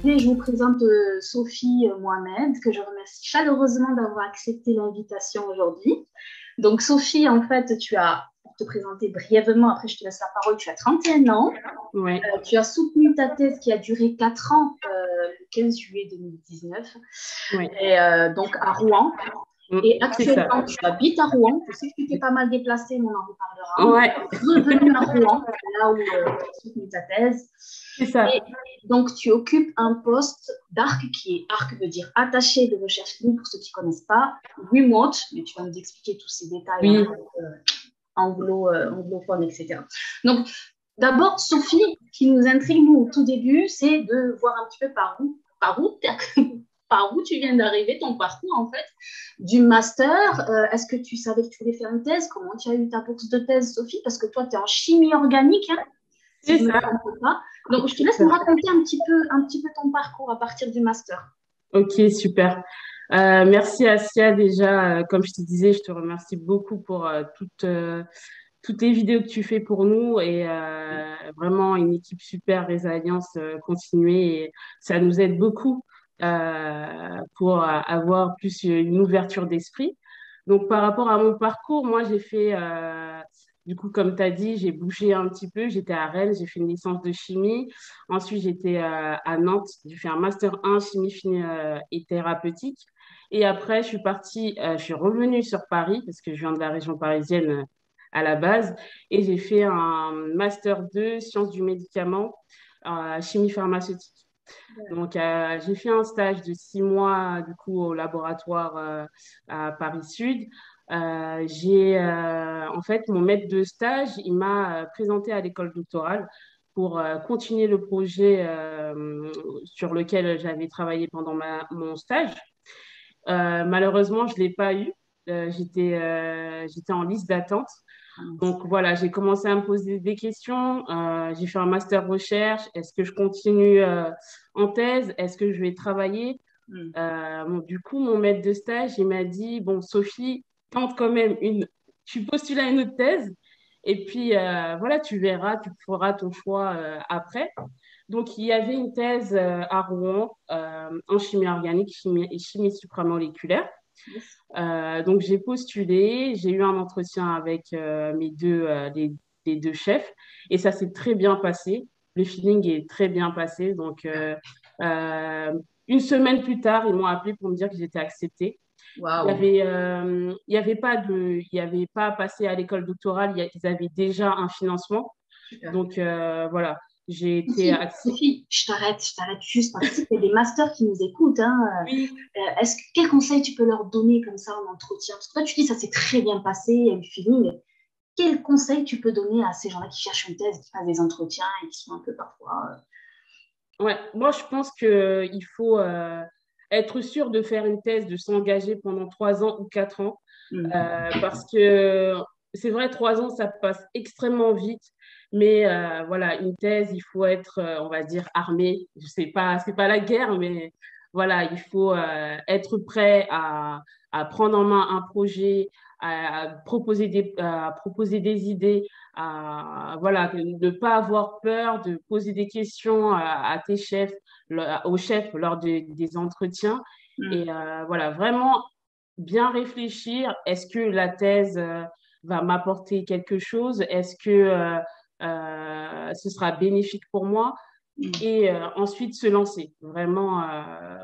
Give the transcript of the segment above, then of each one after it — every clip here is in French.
Et je vous présente Sophie Mohamed, que je remercie chaleureusement d'avoir accepté l'invitation aujourd'hui. Donc, Sophie, en fait, pour te présenter brièvement, après je te laisse la parole, tu as 31 ans. Ouais, Tu as soutenu ta thèse qui a duré 4 ans, le 15 juillet 2019, ouais. et, donc à Rouen. Et C'est ça. actuellement, tu habites à Rouen. Je sais que tu t'es pas mal déplacé, mais on en reparlera. Mais Ouais, tu es revenu à Rouen, là où tu as soutenu ta thèse. c'est Et ça. donc, tu occupes un poste d'ARC, qui est ARC veut dire attaché de recherche clinique pour ceux qui ne connaissent pas, remote, mais tu vas nous expliquer tous ces détails Oui, anglophones, etc. Donc, d'abord, Sophie, qui nous intrigue, nous, au tout début, c'est de voir un petit peu par où tu viens d'arriver, ton parcours, en fait, du master. Est-ce que tu savais que tu voulais faire une thèse? Comment tu as eu ta bourse de thèse, Sophie? Parce que toi, tu es en chimie organique, hein, si c'est je ne me ça. trompe pas. Donc, je te C'est laisse ça. me raconter un petit peu ton parcours à partir du master. Ok, super. Merci Asia déjà. Comme je te disais, je te remercie beaucoup pour toutes les vidéos que tu fais pour nous et vraiment une équipe super résilience continuée et ça nous aide beaucoup pour avoir plus une ouverture d'esprit. Donc par rapport à mon parcours, moi j'ai fait du coup comme tu as dit, j'ai bougé un petit peu, j'étais à Rennes, j'ai fait une licence de chimie. Ensuite, j'étais à Nantes, j'ai fait un master 1 chimie fine et thérapeutique. Et après, je suis revenue sur Paris parce que je viens de la région parisienne à la base. Et j'ai fait un master 2 sciences du médicament, chimie pharmaceutique. Donc, j'ai fait un stage de 6 mois, du coup, au laboratoire à Paris Sud. En fait, mon maître de stage, il m'a présenté à l'école doctorale pour continuer le projet sur lequel j'avais travaillé pendant mon stage. Malheureusement, je ne l'ai pas eu. J'étais en liste d'attente. Donc voilà, j'ai commencé à me poser des questions. J'ai fait un master recherche. Est-ce que je continue en thèse? Est-ce que je vais travailler? Mm. Bon, du coup, mon maître de stage, il m'a dit, bon, Sophie, tente quand même tu postules à une autre thèse. Et puis, voilà, tu verras, tu feras ton choix après. Donc, il y avait une thèse à Rouen en chimie organique chimie et chimie supramoléculaire. Yes. Donc, j'ai postulé, j'ai eu un entretien avec les deux chefs et ça s'est très bien passé. Le feeling est très bien passé. Donc, euh, une semaine plus tard, ils m'ont appelé pour me dire que j'étais acceptée. Waouh. Il y avait pas à passer à l'école doctorale, ils avaient déjà un financement. Super. Donc, voilà, j'ai été Sophie, acceptée. Sophie, je t'arrête juste parce que tu sais, il y a des masters qui nous écoutent, hein. Oui, Quel conseil tu peux leur donner comme ça en entretien? Parce que toi, tu dis ça s'est très bien passé, il y a eu le feeling. Quel conseil tu peux donner à ces gens-là qui cherchent une thèse, qui passent des entretiens et qui sont un peu parfois. ouais. Moi, je pense qu'il faut être sûr de faire une thèse, de s'engager pendant 3 ans ou 4 ans. Parce que c'est vrai, 3 ans, ça passe extrêmement vite. Mais voilà, une thèse, il faut être, on va dire, armé. Je sais pas, c'est pas la guerre, mais voilà, il faut être prêt à prendre en main un projet, à proposer des idées, voilà, de ne pas avoir peur de poser des questions à tes chefs, aux chefs lors des entretiens. Mm. Et voilà, vraiment bien réfléchir. Est-ce que la thèse va m'apporter quelque chose? Est-ce que ce sera bénéfique pour moi? Mm. Et ensuite se lancer. Vraiment,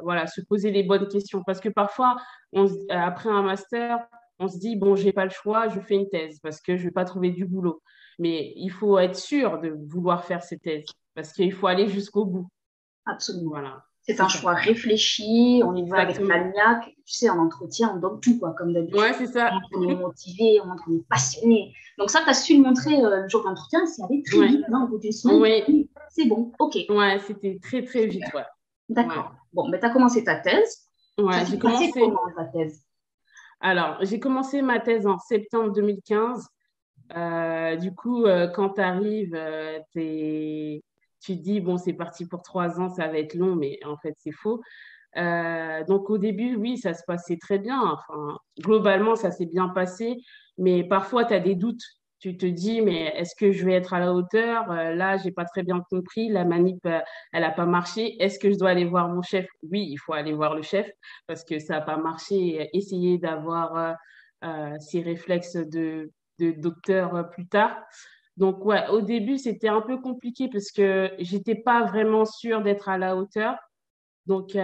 voilà, se poser les bonnes questions. Parce que parfois, après un master, on se dit, bon, j'ai pas le choix, je fais une thèse parce que je vais pas trouver du boulot. Mais il faut être sûr de vouloir faire cette thèse parce qu'il faut aller jusqu'au bout. Absolument. Voilà, C'est c'est un ça. choix réfléchi, on y va avec la Exactement. niaque. Tu sais, en entretien, on donne tout, quoi, comme Ouais, d'habitude. c'est On ça. montre qu'on est motivé, on montre qu'on est passionné. Donc ça, tu as su le montrer le jour d'entretien, c'est allé très Ouais. vite. Hein, au bout d'une semaine, tu Oui, dis, c'est bon, ok, ouais, c'était très, très vite, super, ouais. Ouais. d'accord. Bon, mais tu as commencé ta thèse. Ça Ouais, s'est j'ai passé commencé. comment, ta thèse? Alors, j'ai commencé ma thèse en septembre 2015. Du coup, quand tu arrives, tu te dis, bon, c'est parti pour 3 ans, ça va être long, mais en fait, c'est faux. Donc, au début, oui, ça se passait très bien. Enfin, globalement, ça s'est bien passé, mais parfois, tu as des doutes. tu te dis, mais est-ce que je vais être à la hauteur? Là, j'ai pas très bien compris. La manip, elle a pas marché. Est-ce que je dois aller voir mon chef? Oui, il faut aller voir le chef parce que ça a pas marché. Essayer d'avoir ces réflexes de docteur plus tard. Donc, ouais, au début, c'était un peu compliqué parce que j'étais pas vraiment sûre d'être à la hauteur. Donc,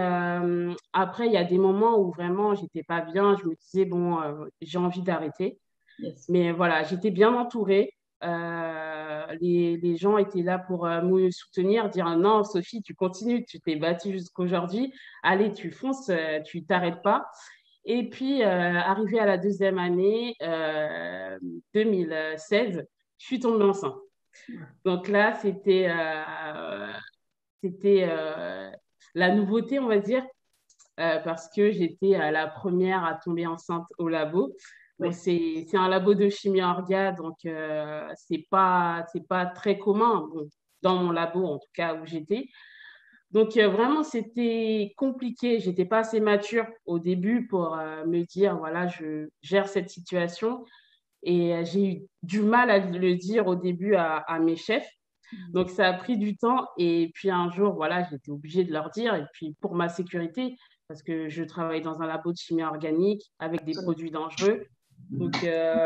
après, il y a des moments où vraiment, j'étais pas bien. Je me disais, bon, j'ai envie d'arrêter. Yes. Mais voilà, j'étais bien entourée. Les gens étaient là pour me soutenir, dire non, Sophie, tu continues, tu t'es battue jusqu'aujourd'hui. Allez, tu fonces, tu t'arrêtes pas. Et puis, arrivé à la deuxième année, 2016, je suis tombée enceinte. Donc là, c'était la nouveauté, on va dire, parce que j'étais la première à tomber enceinte au labo. Bon, Oui. c'est un labo de chimie orga, donc c'est pas très commun, bon, dans mon labo, en tout cas où j'étais. Donc vraiment, c'était compliqué. J'étais pas assez mature au début pour me dire, voilà, je gère cette situation. Et j'ai eu du mal à le dire au début à mes chefs. Donc, ça a pris du temps. Et puis, un jour, voilà, j'étais obligée de leur dire. Et puis, pour ma sécurité, parce que je travaille dans un labo de chimie organique avec des produits dangereux. Donc,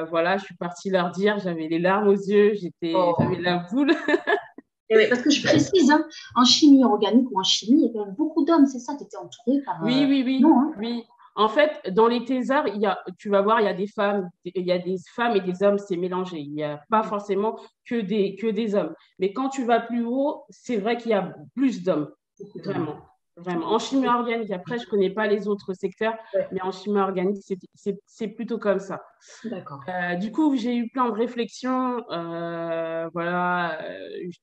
voilà, je suis partie leur dire. J'avais les larmes aux yeux. J'avais Oh. la boule. Et oui, parce que je précise, hein, en chimie organique ou en chimie, il y a quand même beaucoup d'hommes, c'est ça, tu étais entourée par... Oui, oui, oui, Non, hein. oui. En fait, dans les thésards, tu vas voir, il y a des femmes et des hommes, c'est mélangé. Il n'y a pas forcément que des hommes. Mais quand tu vas plus haut, c'est vrai qu'il y a plus d'hommes. Beaucoup d'hommes. Vraiment, vraiment. En chimie organique, après, je ne connais pas les autres secteurs, Ouais, mais en chimie organique, c'est plutôt comme ça. d'accord. Du coup, j'ai eu plein de réflexions, voilà,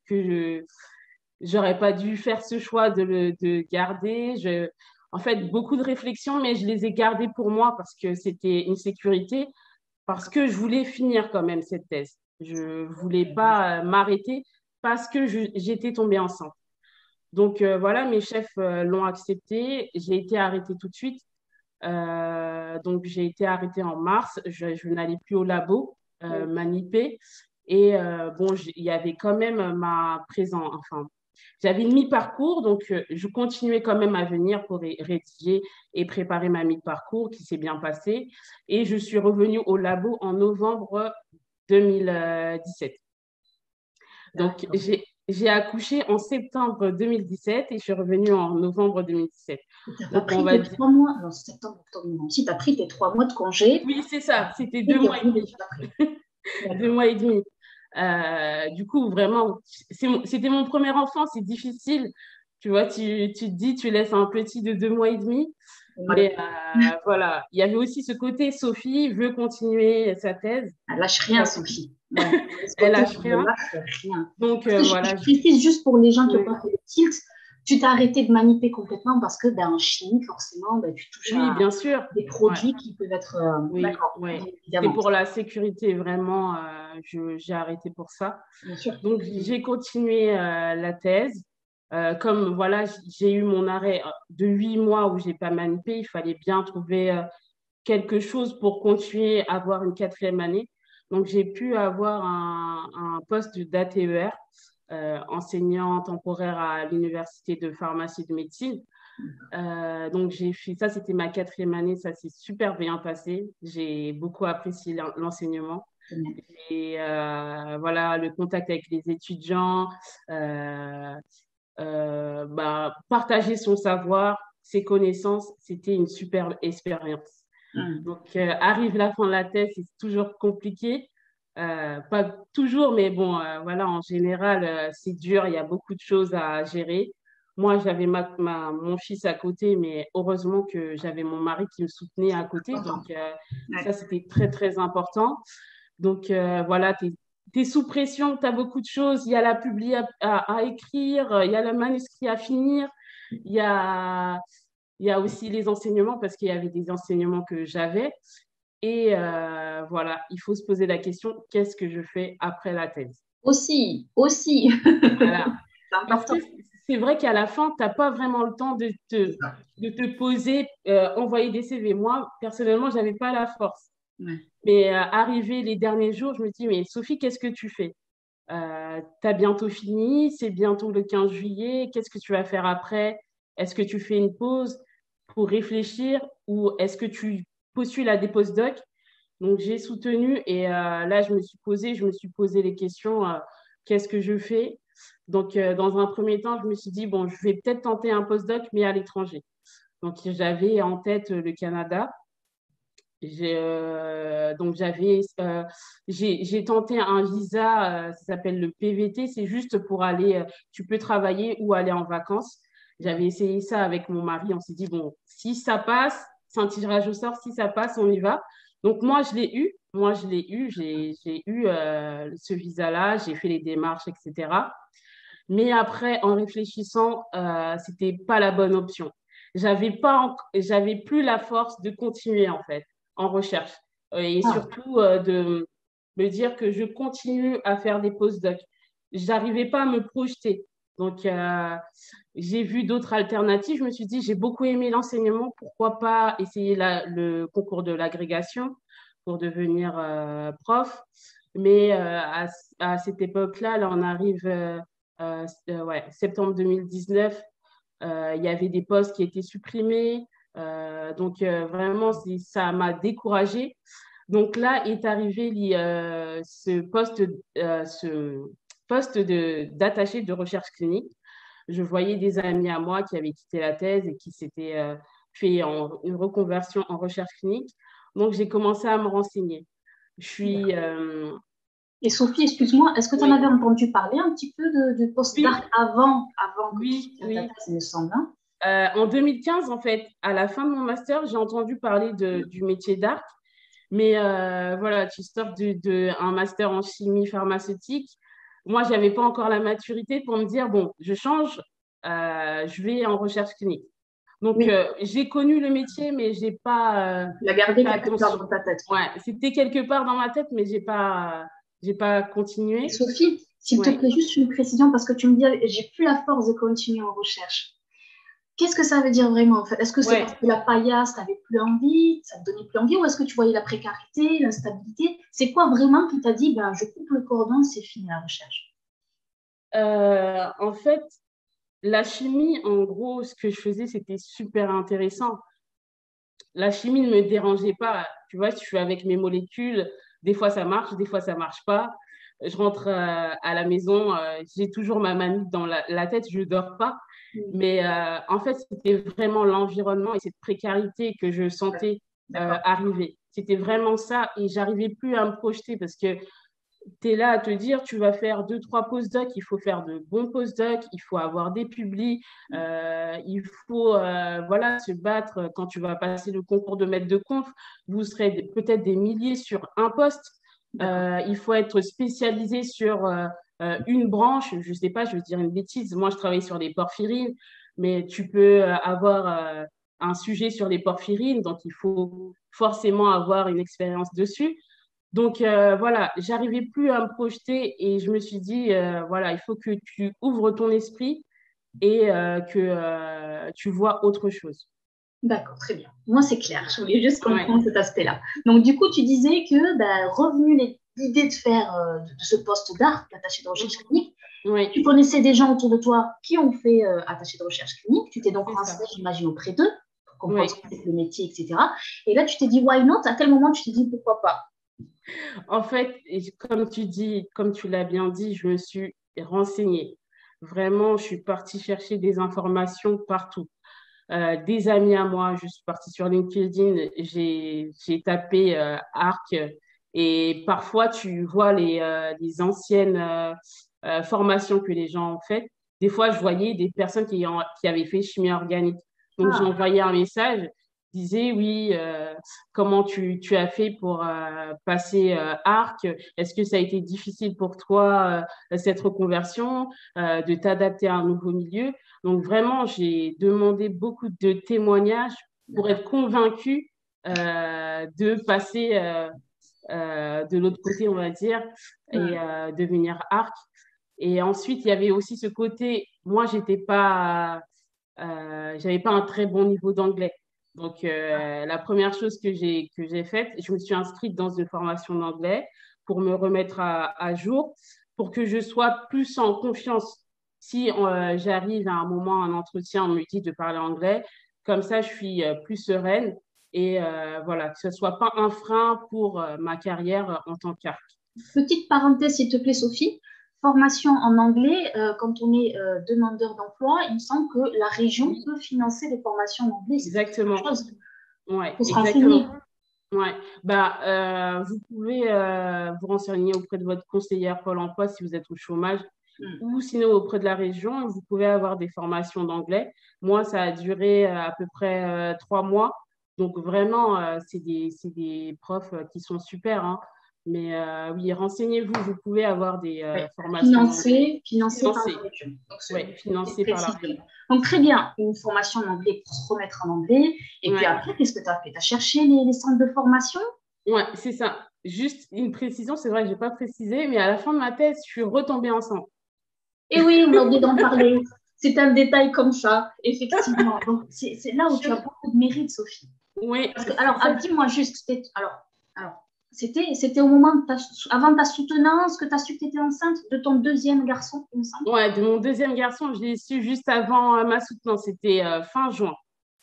que j'aurais pas dû faire ce choix de garder. En fait, beaucoup de réflexions, mais je les ai gardées pour moi parce que c'était une sécurité, parce que je voulais finir quand même cette thèse. Je voulais pas m'arrêter parce que j'étais tombée enceinte. Donc voilà, mes chefs l'ont accepté. J'ai été arrêtée tout de suite. Donc j'ai été arrêtée en mars. Je n'allais plus au labo maniper. Et bon, il y avait quand même ma présence, enfin, j'avais une mi-parcours, donc je continuais quand même à venir pour rédiger et préparer ma mi-parcours qui s'est bien passée. Et je suis revenue au labo en novembre 2017. Donc, D'accord. j'ai accouché en septembre 2017 et je suis revenue en novembre 2017. Tu n'as pas Donc, on pris va tes dire, 3 mois, non, c'est septembre, octobre, novembre. Si, tu as pris tes 3 mois de congé oui, c'est ça, c'était et deux tu es mois et revenu demi. juste après. 2 mois et demi. Du coup, vraiment, c'était mon premier enfant, c'est difficile. Tu vois, tu te dis, tu laisses un petit de 2 mois et demi. Ouais. Mais voilà, il y avait aussi ce côté, Sophie veut continuer sa thèse. Elle lâche rien, Donc, Sophie. Ouais. Il y a ce elle côté, lâche tu ne rien. lâches rien. Donc, Parce que je voilà. précise juste pour les gens qui n'ont Oui, pas fait le tilt, tu t'es arrêté de maniper complètement parce que ben, en chimie, forcément, ben, tu touches oui, à bien sûr. des Ouais, produits qui peuvent être... oui, d'accord, oui. bien C'est évidemment. pour la sécurité, vraiment, j'ai arrêté pour ça. Bien sûr. Donc, j'ai continué la thèse. Comme voilà, j'ai eu mon arrêt de 8 mois où j'ai pas manipé, il fallait bien trouver quelque chose pour continuer à avoir une quatrième année. Donc, j'ai pu avoir un poste d'ATER, enseignant temporaire à l'Université de pharmacie de médecine. Donc, j'ai fait ça, c'était ma quatrième année, ça s'est super bien passé. J'ai beaucoup apprécié l'enseignement. Et voilà, le contact avec les étudiants, euh, bah, partager son savoir, ses connaissances, c'était une super expérience. Hum. Donc, arrive la fin de la thèse, c'est toujours compliqué. Pas toujours, mais bon, voilà, en général, c'est dur, il y a beaucoup de choses à gérer. Moi, j'avais mon fils à côté, mais heureusement que j'avais mon mari qui me soutenait à côté. Important. Donc, ça, Ouais. c'était très, très important. Donc, voilà, tu es sous pression, tu as beaucoup de choses. Il y a la publi à écrire, il y a le manuscrit à finir, il y a, il y a aussi les enseignements parce qu'il y avait des enseignements que j'avais. Et voilà, il faut se poser la question, qu'est-ce que je fais après la thèse? Aussi, aussi. Voilà. C'est Parce que important. c'est vrai qu'à la fin, tu n'as pas vraiment le temps C'est ça. de te poser, envoyer des CV. Moi, personnellement, je n'avais pas la force. Ouais. Mais arrivé les derniers jours, je me dis, mais Sophie, qu'est-ce que tu fais? Tu as bientôt fini, c'est bientôt le 15 juillet, qu'est-ce que tu vas faire après? Est-ce que tu fais une pause pour réfléchir ou est-ce que tu postules à des postdocs? Donc j'ai soutenu et là je me suis posé les questions, qu'est-ce que je fais? Donc dans un premier temps, je me suis dit, bon, je vais peut-être tenter un postdoc, mais à l'étranger. Donc j'avais en tête le Canada. Donc j'ai tenté un visa, ça s'appelle le PVT, c'est juste pour aller, tu peux travailler ou aller en vacances. J'avais essayé ça avec mon mari, on s'est dit, bon, si ça passe, c'est un tirage au sort, si ça passe, on y va. Donc j'ai eu ce visa-là, j'ai fait les démarches, etc. Mais après, en réfléchissant, c'était pas la bonne option. J'avais plus la force de continuer en fait en recherche. Et Ah, surtout de me dire que je continue à faire des postdocs. J'arrivais pas à me projeter. Donc, j'ai vu d'autres alternatives. Je me suis dit, j'ai beaucoup aimé l'enseignement. Pourquoi pas essayer le concours de l'agrégation pour devenir prof. Mais à cette époque-là, là, on arrive ouais, septembre 2019. Il y avait des postes qui étaient supprimés. Donc, vraiment, ça m'a découragée. Donc là est arrivé ce poste d'attaché de recherche clinique. Je voyais des amis à moi qui avaient quitté la thèse et qui s'étaient fait une reconversion en recherche clinique. Donc, j'ai commencé à me renseigner. Je suis... d'accord. Et Sophie, excuse-moi, est-ce que tu en avais oui, entendu parler un petit peu de oui, post-doc avant que tu oui, fasses ta oui. thèse, il me semble, hein? En 2015, en fait, à la fin de mon master, j'ai entendu parler du métier d'art. Mais voilà, tu sors un master en chimie pharmaceutique. Moi, je n'avais pas encore la maturité pour me dire, bon, je change, je vais en recherche clinique. Donc, Oui, j'ai connu le métier, mais tu l'as j'ai gardé fait quelque part attention. dans ta tête, quoi. Ouais, c'était quelque part dans ma tête, mais j'ai pas Et continué. Sophie, s'il te Ouais. plaît, juste une précision parce que tu me dis, j'ai plus la force de continuer en recherche. Qu'est-ce que ça veut dire vraiment en fait? Est-ce que c'est parce Ouais. que la paillasse, t'avais plus envie, ça te donnait plus envie, ou est-ce que tu voyais la précarité, l'instabilité? C'est quoi vraiment qui t'a dit, ben, je coupe le cordon, c'est fini la recherche? En fait, la chimie, en gros, ce que je faisais, c'était super intéressant. La chimie ne me dérangeait pas. Tu vois, je suis avec mes molécules. Des fois, ça marche, des fois, ça marche pas. Je rentre à la maison, j'ai toujours ma mamie dans la tête, je ne dors pas. Hmm. Mais en fait, c'était vraiment l'environnement et cette précarité que je Ouais, sentais d'accord. arriver. C'était vraiment ça et j'arrivais plus à me projeter parce que tu es là à te dire, tu vas faire deux, trois postdocs, il faut faire de bons postdocs, il faut avoir des publis, il faut voilà, se battre quand tu vas passer le concours de maître de conf. Vous serez peut-être des milliers sur un poste. D'accord. Il faut être spécialisé sur une branche. Je ne sais pas, je veux dire une bêtise. Moi, je travaille sur les porphyrines, mais tu peux avoir un sujet sur les porphyrines, donc il faut forcément avoir une expérience dessus. Donc voilà, j'arrivais plus à me projeter et je me suis dit, voilà, il faut que tu ouvres ton esprit et que tu vois autre chose. D'accord, très bien. Moi, c'est clair. Je voulais juste Ouais, comprendre cet aspect-là. Donc, du coup, tu disais que, ben, revenu l'idée de faire de ce poste d'art, l'attaché de recherche clinique, ouais, tu connaissais des gens autour de toi qui ont fait attaché de recherche clinique. Tu t'es donc c'est renseigné, ça. j'imagine, auprès d'eux pour comprendre ce Ouais. que c'est que le métier, etc. Et là, tu t'es dit, why not? À quel moment tu t'es dit, pourquoi pas? En fait, comme tu dis, comme tu l'as bien dit, je me suis renseignée. Vraiment, je suis partie chercher des informations partout. Des amis à moi, je suis partie sur LinkedIn, j'ai tapé ARC et parfois tu vois les anciennes formations que les gens ont faites. Des fois, je voyais des personnes qui avaient fait chimie organique. Donc, j'ai Ah, envoyé un message, je disais oui, comment tu as fait pour passer ARC? Est-ce que ça a été difficile pour toi, cette reconversion, de t'adapter à un nouveau milieu? Donc vraiment, j'ai demandé beaucoup de témoignages pour d'accord. être convaincue de passer de l'autre côté, on va dire, et Hmm. devenir arc. Et ensuite, il y avait aussi ce côté, moi, j'avais pas un très bon niveau d'anglais. Donc, la première chose que j'ai faite, je me suis inscrite dans une formation d'anglais pour me remettre à jour, pour que je sois plus en confiance. Si j'arrive à un moment, un entretien, on me dit de parler anglais, comme ça, je suis plus sereine et voilà, que ce soit pas un frein pour ma carrière en tant qu'artiste. Petite parenthèse, s'il te plaît, Sophie. Formation en anglais, quand on est demandeur d'emploi, il me semble que la région Oui, peut financer des formations en anglais. C'est quelque exactement. chose. Ouais, Il faut se renseigner. exactement. Ouais, vous pouvez vous renseigner auprès de votre conseillère Pôle emploi si vous êtes au chômage Hmm. ou sinon auprès de la région. Vous pouvez avoir des formations d'anglais. Moi, ça a duré à peu près 3 mois. Donc vraiment, c'est des profs qui sont super, hein. Mais oui, renseignez-vous. Vous pouvez avoir des Oui. formations d'anglais Financé par la financées. région. Donc, Ouais, c'est financées par la précisé. région. Donc, très bien, une formation en anglais pour se remettre en anglais. Et puis Ouais. après, qu'est-ce que tu as fait? Tu as cherché les centres de formation? Ouais, c'est ça. Juste une précision, c'est vrai que je n'ai pas précisé, mais à la fin de ma thèse, je suis retombée enceinte. Et oui, on a oublié d'en parler. C'est un détail comme ça, effectivement. Donc, c'est là où tu as Je- beaucoup de mérite, Sophie. Oui, Parce que, c'est alors, ça. dis-moi juste, c'était au moment avant ta soutenance que tu as su que tu étais enceinte de ton deuxième garçon, il me semble. Ouais, de mon deuxième garçon, je l'ai su juste avant ma soutenance. C'était fin juin.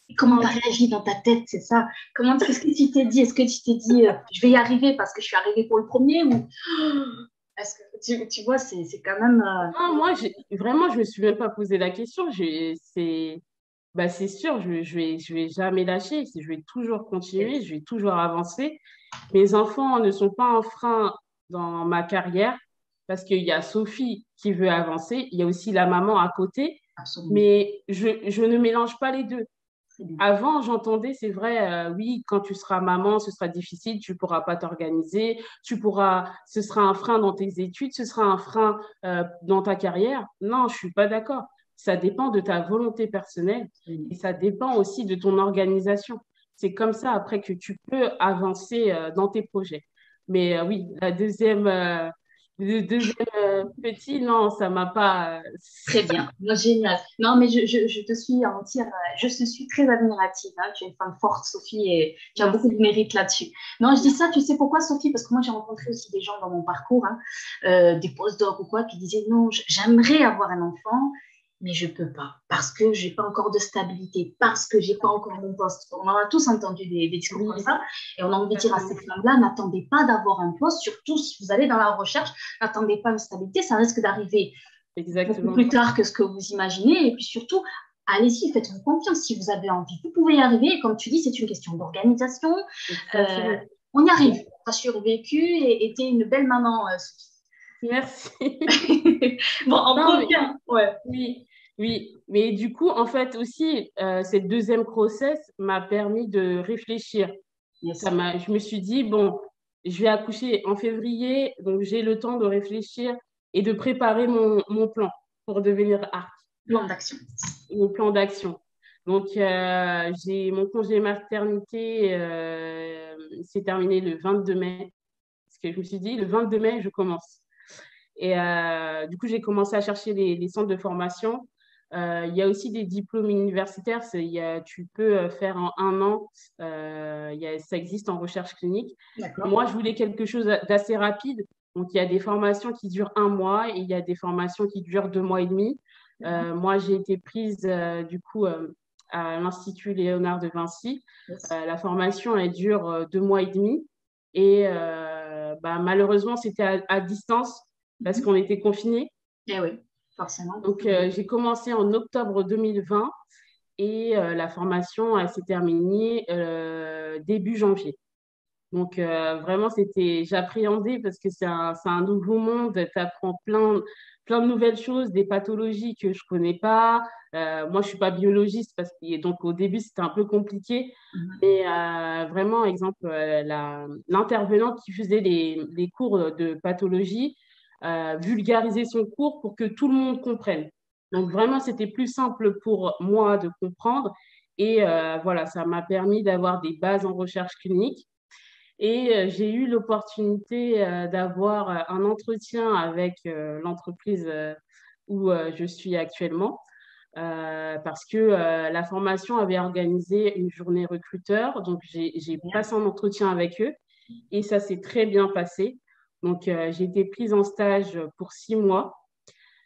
Et comment tu Fin as juin. réagi dans ta tête, c'est ça? Qu'est-ce que tu t'es dit? Est-ce que tu t'es dit, je vais y arriver parce que je suis arrivée pour le premier ou est-ce que tu vois, c'est quand même. Non, moi, vraiment, je me suis même pas posé la question. C'est sûr, je vais jamais lâcher. Je vais toujours continuer, je vais toujours avancer. Mes enfants ne sont pas un frein dans ma carrière parce qu'il y a Sophie qui veut avancer, il y a aussi la maman à côté, Absolument. mais je ne mélange pas les deux. Très bien. Avant, j'entendais, c'est vrai, oui, quand tu seras maman, ce sera difficile, tu pourras pas t'organiser, ce sera un frein dans tes études, ce sera un frein dans ta carrière. Non, je suis pas d'accord. Ça dépend de ta volonté personnelle et ça dépend aussi de ton organisation. C'est comme ça après que tu peux avancer dans tes projets. Mais oui, le deuxième petit, non, ça m'a pas. Très bien, moi, génial. Non, mais je te suis en entière, je te suis très admirative, hein. Tu es une femme forte, Sophie, et tu as beaucoup de Merci. mérite là-dessus. Non, je dis ça, tu sais pourquoi, Sophie? Parce que moi, j'ai rencontré aussi des gens dans mon parcours, hein, des postdocs ou quoi, qui disaient non, j'aimerais avoir un enfant, mais je peux pas, parce que j'ai pas encore de stabilité, parce que j'ai pas encore mon poste. On en a tous entendu des discours comme Oui, ça, et on a envie de dire à ces exactement. femmes-là, n'attendez pas d'avoir un poste, surtout si vous allez dans la recherche, n'attendez pas une stabilité, ça risque d'arriver beaucoup Exactement. plus tard que ce que vous imaginez. Et puis surtout, allez-y, faites-vous confiance si vous avez envie. Vous pouvez y arriver. Et comme tu dis, c'est une question d'organisation. Euh, Exactement. on y arrive. Tu as survécu et tu es une belle maman, Merci. bon, on Non, mais revient. Ouais. oui, oui. Mais du coup, en fait, aussi, cette deuxième grossesse m'a permis de réfléchir. Yes. Je me suis dit, bon, je vais accoucher en février, donc j'ai le temps de réfléchir et de préparer mon plan pour devenir arc, Plan d'action. mon plan d'action. Donc, j'ai mon congé maternité s'est terminé le 22 mai, parce que je me suis dit, le 22 mai, je commence. Et du coup, j'ai commencé à chercher les centres de formation. Il y a aussi des diplômes universitaires. Tu peux faire en 1 an. Ça existe en recherche clinique. Mais D'accord. moi, je voulais quelque chose d'assez rapide. Donc, il y a des formations qui durent 1 mois et il y a des formations qui durent 2 mois et demi. Moi, j'ai été prise du coup à l'Institut Léonard de Vinci. Yes. La formation, elle dure 2 mois et demi. Et malheureusement, c'était à distance parce Mhm. qu'on était confinés. Eh oui, forcément. Donc, j'ai commencé en octobre 2020 et la formation elle s'est terminée début janvier. Donc, vraiment, j'appréhendais parce que c'est un nouveau monde. Tu apprends plein de nouvelles choses, des pathologies que je connais pas. Moi, je suis pas biologiste donc au début, c'était un peu compliqué. Mhm. Mais vraiment, exemple, l'intervenant qui faisait les cours de pathologie vulgariser son cours pour que tout le monde comprenne. Donc, vraiment, c'était plus simple pour moi de comprendre. Et voilà, ça m'a permis d'avoir des bases en recherche clinique. Et j'ai eu l'opportunité d'avoir un entretien avec l'entreprise où je suis actuellement. parce que la formation avait organisé une journée recruteur. Donc, j'ai passé un entretien avec eux et ça s'est très bien passé. Donc, j'ai été prise en stage pour 6 mois,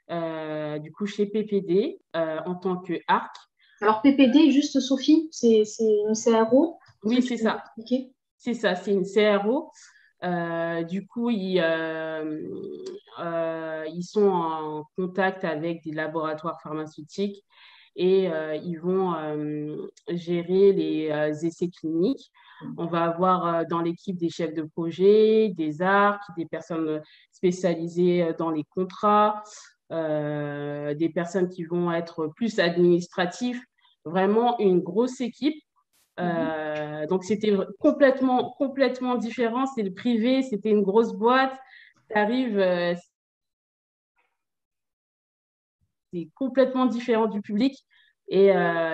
du coup, chez PPD en tant que ARC. Alors, PPD, juste Sophie, c'est une CRO. Est-ce Oui, que tu c'est peux ça. m'expliquer? C'est ça, c'est une CRO. Du coup, ils sont en contact avec des laboratoires pharmaceutiques et ils vont gérer les essais cliniques. On va avoir dans l'équipe des chefs de projet, des ARC, des personnes spécialisées dans les contrats, des personnes qui vont être plus administratives. Vraiment une grosse équipe. Mhm. Donc, c'était complètement différent. C'est le privé, c'était une grosse boîte. Tu arrives, c'est complètement différent du public. Et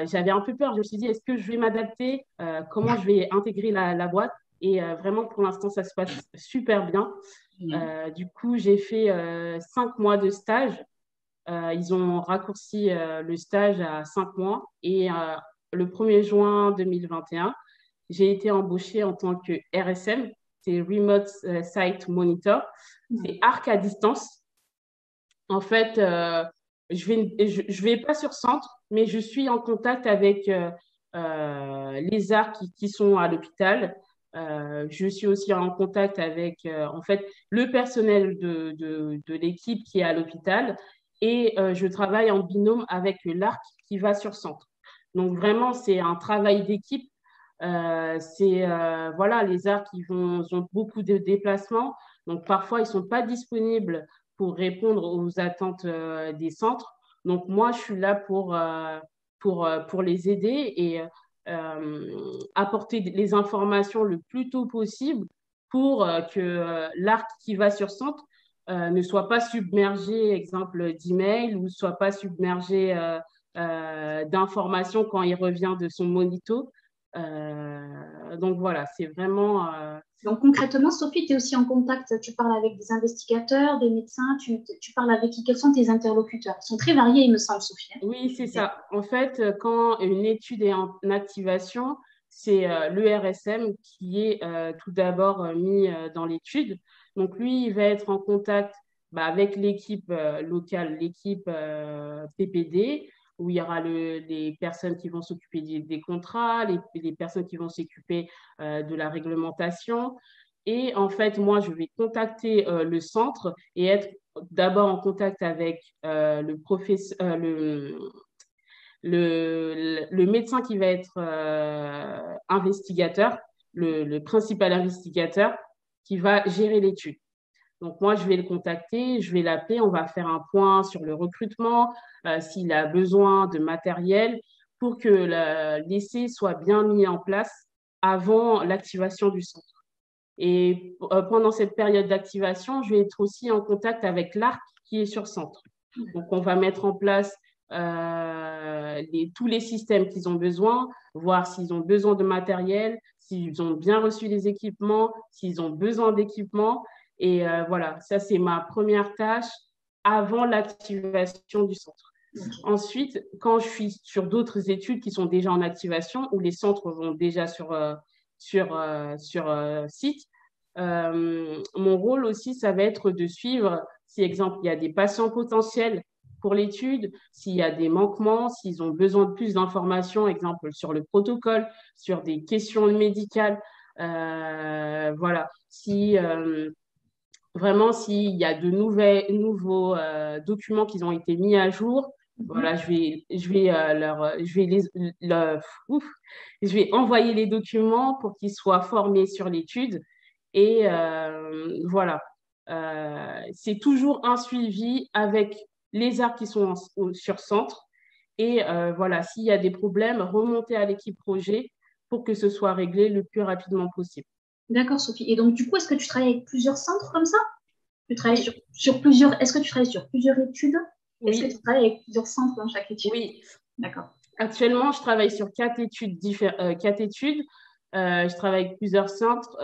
j'avais un peu peur. Je me suis dit, est-ce que je vais m'adapter? Comment je vais intégrer la boîte? Et vraiment, pour l'instant, ça se passe super bien. Génial. Du coup, j'ai fait 5 mois de stage. Ils ont raccourci le stage à 5 mois. Et le 1er juin 2021, j'ai été embauchée en tant que RSM, c'est Remote Site Monitor. C'est ARC à distance. En fait, je vais pas sur centre, mais je suis en contact avec les ARC qui sont à l'hôpital. Je suis aussi en contact avec en fait le personnel de l'équipe qui est à l'hôpital et je travaille en binôme avec l'ARC qui va sur centre. Donc vraiment, c'est un travail d'équipe. Voilà, les ARC ils ont beaucoup de déplacements, donc parfois ils sont pas disponibles pour répondre aux attentes des centres. Donc, moi, je suis là pour les aider et apporter les informations le plus tôt possible pour que l'arc qui va sur centre ne soit pas submergé, exemple, d'emails ou ne soit pas submergé d'informations quand il revient de son monito. Donc, voilà, c'est vraiment Donc concrètement, Sophie, tu es aussi en contact, tu parles avec des investigateurs, des médecins, tu parles avec qui? Quels sont tes interlocuteurs? Ils sont très variés, il me semble, Sophie, hein. Oui, c'est ça. En fait, quand une étude est en activation, c'est le RSM qui est tout d'abord mis dans l'étude. Donc, lui, il va être en contact avec l'équipe locale, l'équipe PPD, où il y aura les personnes qui vont s'occuper des contrats, les personnes qui vont s'occuper de la réglementation. Et en fait, moi, je vais contacter le centre et être d'abord en contact avec le professeur, le médecin qui va être investigateur, le principal investigateur qui va gérer l'étude. Donc moi, je vais le contacter, je vais l'appeler, on va faire un point sur le recrutement, s'il a besoin de matériel pour que l'essai soit bien mis en place avant l'activation du centre. Et pendant cette période d'activation, je vais être aussi en contact avec l'ARC qui est sur centre. Donc, on va mettre en place tous les systèmes qu'ils ont besoin, voir s'ils ont besoin de matériel, s'ils ont bien reçu les équipements, s'ils ont besoin d'équipements. Et voilà, ça, c'est ma première tâche avant l'activation du centre. Ok. Ensuite, quand je suis sur d'autres études qui sont déjà en activation, où les centres vont déjà sur site, mon rôle aussi, ça va être de suivre si, exemple, il y a des patients potentiels pour l'étude, s'il y a des manquements, s'ils ont besoin de plus d'informations, exemple, sur le protocole, sur des questions médicales. Voilà. Si vraiment, s'il y a de nouveaux documents qui ont été mis à jour, Mhm. voilà, ouf, je vais envoyer les documents pour qu'ils soient formés sur l'étude. Et voilà. C'est toujours un suivi avec les arts qui sont sur centre. Et voilà, s'il y a des problèmes, remonter à l'équipe projet pour que ce soit réglé le plus rapidement possible. D'accord, Sophie. Et donc, du coup, est-ce que tu travailles avec plusieurs centres comme ça? Tu travailles Oui, sur plusieurs. Est-ce que tu travailles sur plusieurs études? Est-ce que tu oui, travailles avec plusieurs centres dans chaque étude? oui. D'accord. Actuellement, je travaille sur 4 études. Je travaille avec plusieurs centres,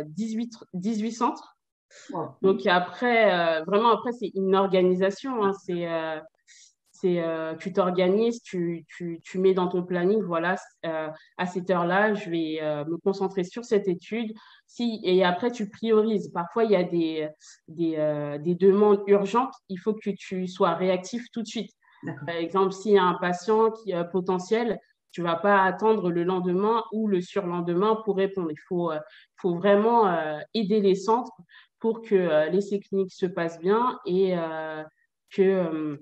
18 centres. Wow. Donc après, vraiment, après, c'est une organisation, hein. tu t'organises, tu mets dans ton planning, voilà, à cette heure-là, je vais me concentrer sur cette étude. Et après, tu priorises. Parfois, il y a des demandes urgentes, il faut que tu sois réactif tout de suite. Par exemple, s'il y a un patient qui est potentiel, tu ne vas pas attendre le lendemain ou le surlendemain pour répondre. Il faut vraiment aider les centres pour que l'essai clinique se passe bien et que,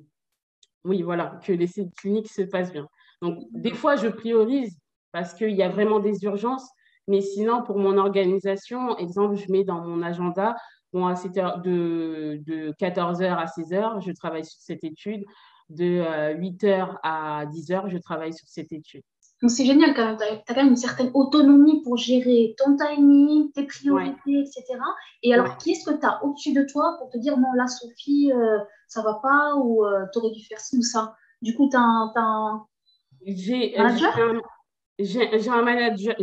oui, voilà, que l'essai clinique se passe bien. Donc, des fois, je priorise parce qu'il y a vraiment des urgences, mais sinon, pour mon organisation, exemple, je mets dans mon agenda, bon, à 7 heures, de 14 heures à 16 heures, je travaille sur cette étude. De 8 heures à 10 heures, je travaille sur cette étude. Donc, c'est génial quand même. Tu as quand même une certaine autonomie pour gérer ton timing, tes Ouais, priorités, etc. Et ouais. alors, qui est-ce que tu as au-dessus de toi pour te dire, non, là, Sophie, ça va pas ou tu aurais dû faire ci ou ça? Du coup, tu as, un J'ai manager? j'ai un manager,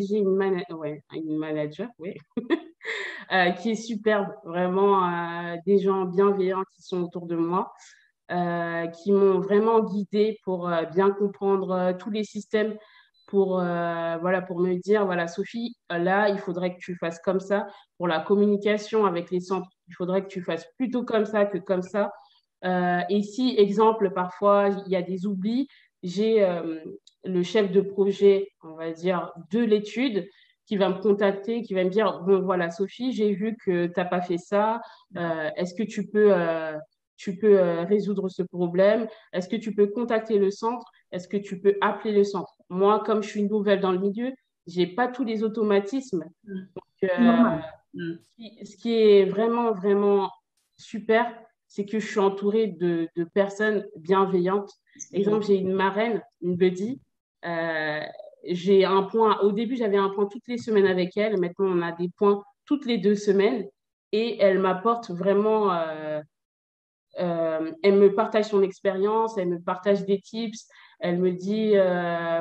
ouais, une manager, oui, qui est superbe, vraiment des gens bienveillants qui sont autour de moi, qui m'ont vraiment guidée pour bien comprendre tous les systèmes, voilà, pour me dire, voilà, Sophie, là, il faudrait que tu fasses comme ça pour la communication avec les centres. Il faudrait que tu fasses plutôt comme ça que comme ça. Et si, exemple, parfois, il y a des oublis, j'ai le chef de projet, on va dire, de l'étude qui va me contacter, qui va me dire, bon, voilà, Sophie, j'ai vu que tu n'as pas fait ça. Est-ce que tu peux résoudre ce problème? Est-ce que tu peux contacter le centre? Est-ce que tu peux appeler le centre? Moi, comme je suis nouvelle dans le milieu, j'ai pas tous les automatismes. Mm. Donc, Normal. Mm. ce qui est vraiment, vraiment super, c'est que je suis entourée de personnes bienveillantes. C'est génial. Exemple, j'ai une marraine, une buddy. Euh, j'ai un point, au début, j'avais un point toutes les semaines avec elle. Maintenant, on a des points toutes les 2 semaines. Et elle m'apporte vraiment, elle me partage son expérience, elle me partage des tips. Elle me dit,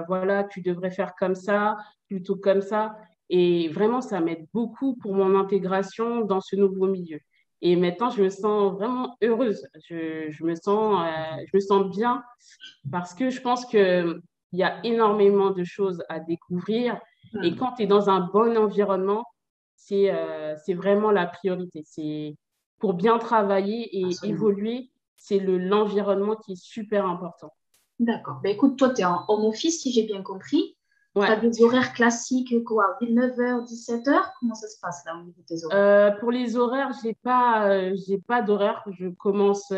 voilà, tu devrais faire comme ça, plutôt comme ça. Et vraiment, ça m'aide beaucoup pour mon intégration dans ce nouveau milieu. Et maintenant, je me sens vraiment heureuse. Je me sens bien parce que je pense qu'il y a énormément de choses à découvrir. Et Mm. quand tu es dans un bon environnement, c'est vraiment la priorité. C'est pour bien travailler et Absolument. évoluer, c'est l'environnement qui est super important. D'accord. Ben, écoute, toi, tu es en home office, si j'ai bien compris. Tu as Ouais. des horaires classiques, quoi, 9h, 17h? Comment ça se passe là au niveau de tes horaires? Pour les horaires, j'ai pas d'horaire. Je commence,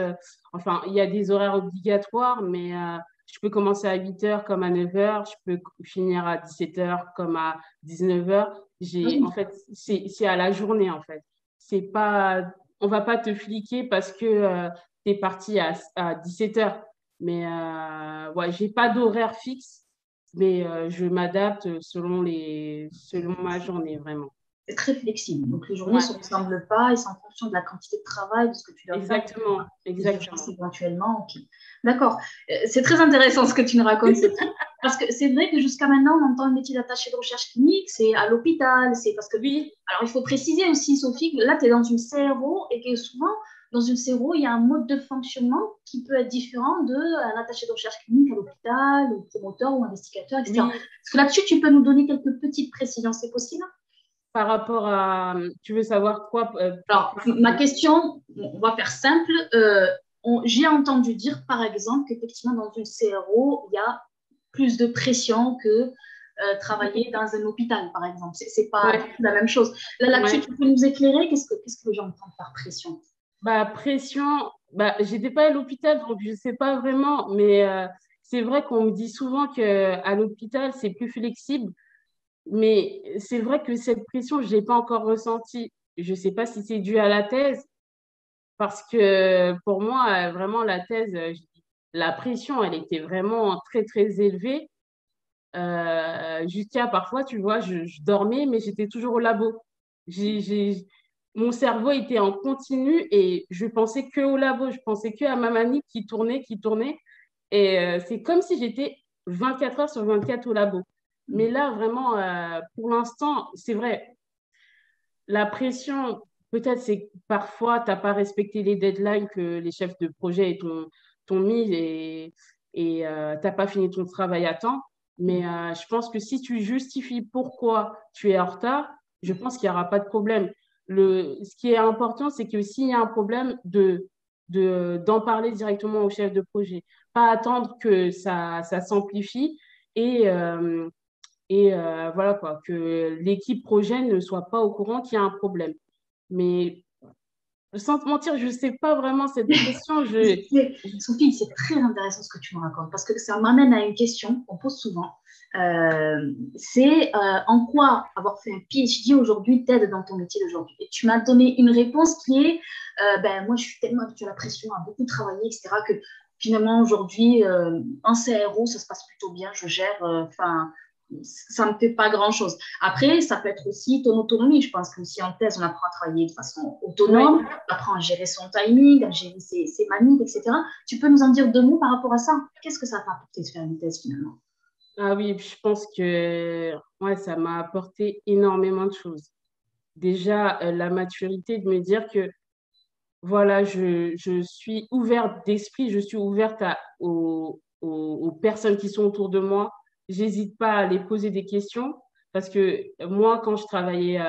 enfin, il y a des horaires obligatoires, mais je peux commencer à 8 heures comme à 9 heures. Je peux finir à 17 heures comme à 19 heures. En fait, c'est à la journée, en fait. C'est pas, on va pas te fliquer parce que tu es parti à 17 heures. Mais ouais, j'ai pas d'horaire fixe, mais je m'adapte selon ma journée, vraiment. C'est très flexible. Donc, les journées ne Ouais. se ressemblent pas et c'est en fonction de la quantité de travail, de ce que tu dois faire, Exactement, des urgences exactement. éventuellement. Ok. D'accord. C'est très intéressant ce que tu nous racontes, Sophie. Parce que c'est vrai que jusqu'à maintenant, on entend le métier d'attaché de recherche clinique, c'est à l'hôpital, c'est parce que. Oui, Alors, il faut préciser aussi, Sophie, que là, tu es dans une CRO et que souvent, dans une CRO, il y a un mode de fonctionnement qui peut être différent d'un attaché de recherche clinique à l'hôpital, ou promoteur ou investigateur, etc. oui, Est-ce que là-dessus, tu peux nous donner quelques petites précisions, c'est possible? par rapport à, tu veux savoir quoi Alors, ma question, on va faire simple. J'ai entendu dire, par exemple, qu'effectivement, dans une CRO, il y a plus de pression que travailler dans un hôpital, par exemple. C'est pas du Ouais, tout la même chose. Là-dessus, ouais. tu peux nous éclairer? Qu'est-ce que les gens entendent par pression? Bah, pression, bah, j'étais pas à l'hôpital, donc je sais pas vraiment, mais c'est vrai qu'on me dit souvent que à l'hôpital, c'est plus flexible, mais c'est vrai que cette pression, je l'ai pas encore ressentie. Je sais pas si c'est dû à la thèse, parce que pour moi, vraiment, la thèse, la pression, elle était vraiment très, très élevée. Jusqu'à parfois, tu vois, je dormais, mais j'étais toujours au labo. Mon cerveau était en continu et je pensais que au labo, je pensais que à ma manip qui tournait, qui tournait. Et c'est comme si j'étais 24 heures sur 24 au labo. Mais là, vraiment, pour l'instant, c'est vrai, la pression, peut-être c'est que parfois, tu n'as pas respecté les deadlines que les chefs de projet t'ont mis et t'as pas fini ton travail à temps. Mais je pense que si tu justifies pourquoi tu es en retard, je pense qu'il n'y aura pas de problème. Ce qui est important, c'est que s'il y a un problème, d'en parler directement au chef de projet. Pas attendre que ça s'amplifie et, euh, voilà quoi, que l'équipe projet ne soit pas au courant qu'il y a un problème. Mais sans te mentir, je ne sais pas vraiment cette question. Sophie, c'est très intéressant ce que tu me racontes parce que ça m'amène à une question qu'on pose souvent. C'est en quoi avoir fait un PhD aujourd'hui t'aide dans ton métier d'aujourd'hui. Et tu m'as donné une réponse qui est ben, moi, je suis tellement habituée à la pression, à beaucoup travailler, etc., que finalement, aujourd'hui, en CRO, ça se passe plutôt bien, je gère, enfin, ça ne me fait pas grand-chose. Après, ça peut être aussi ton autonomie. Je pense que si en thèse, on apprend à travailler de façon Oui. autonome, on apprend à gérer son timing, à gérer ses manips, etc. Tu peux nous en dire deux mots par rapport à ça? Qu'est-ce que ça t'a apporté de faire une thèse finalement? Ah oui, je pense que ouais, ça m'a apporté énormément de choses. Déjà, la maturité de me dire que voilà, je suis ouverte d'esprit, je suis ouverte aux personnes qui sont autour de moi. J'hésite pas à les poser des questions parce que moi, quand je travaillais,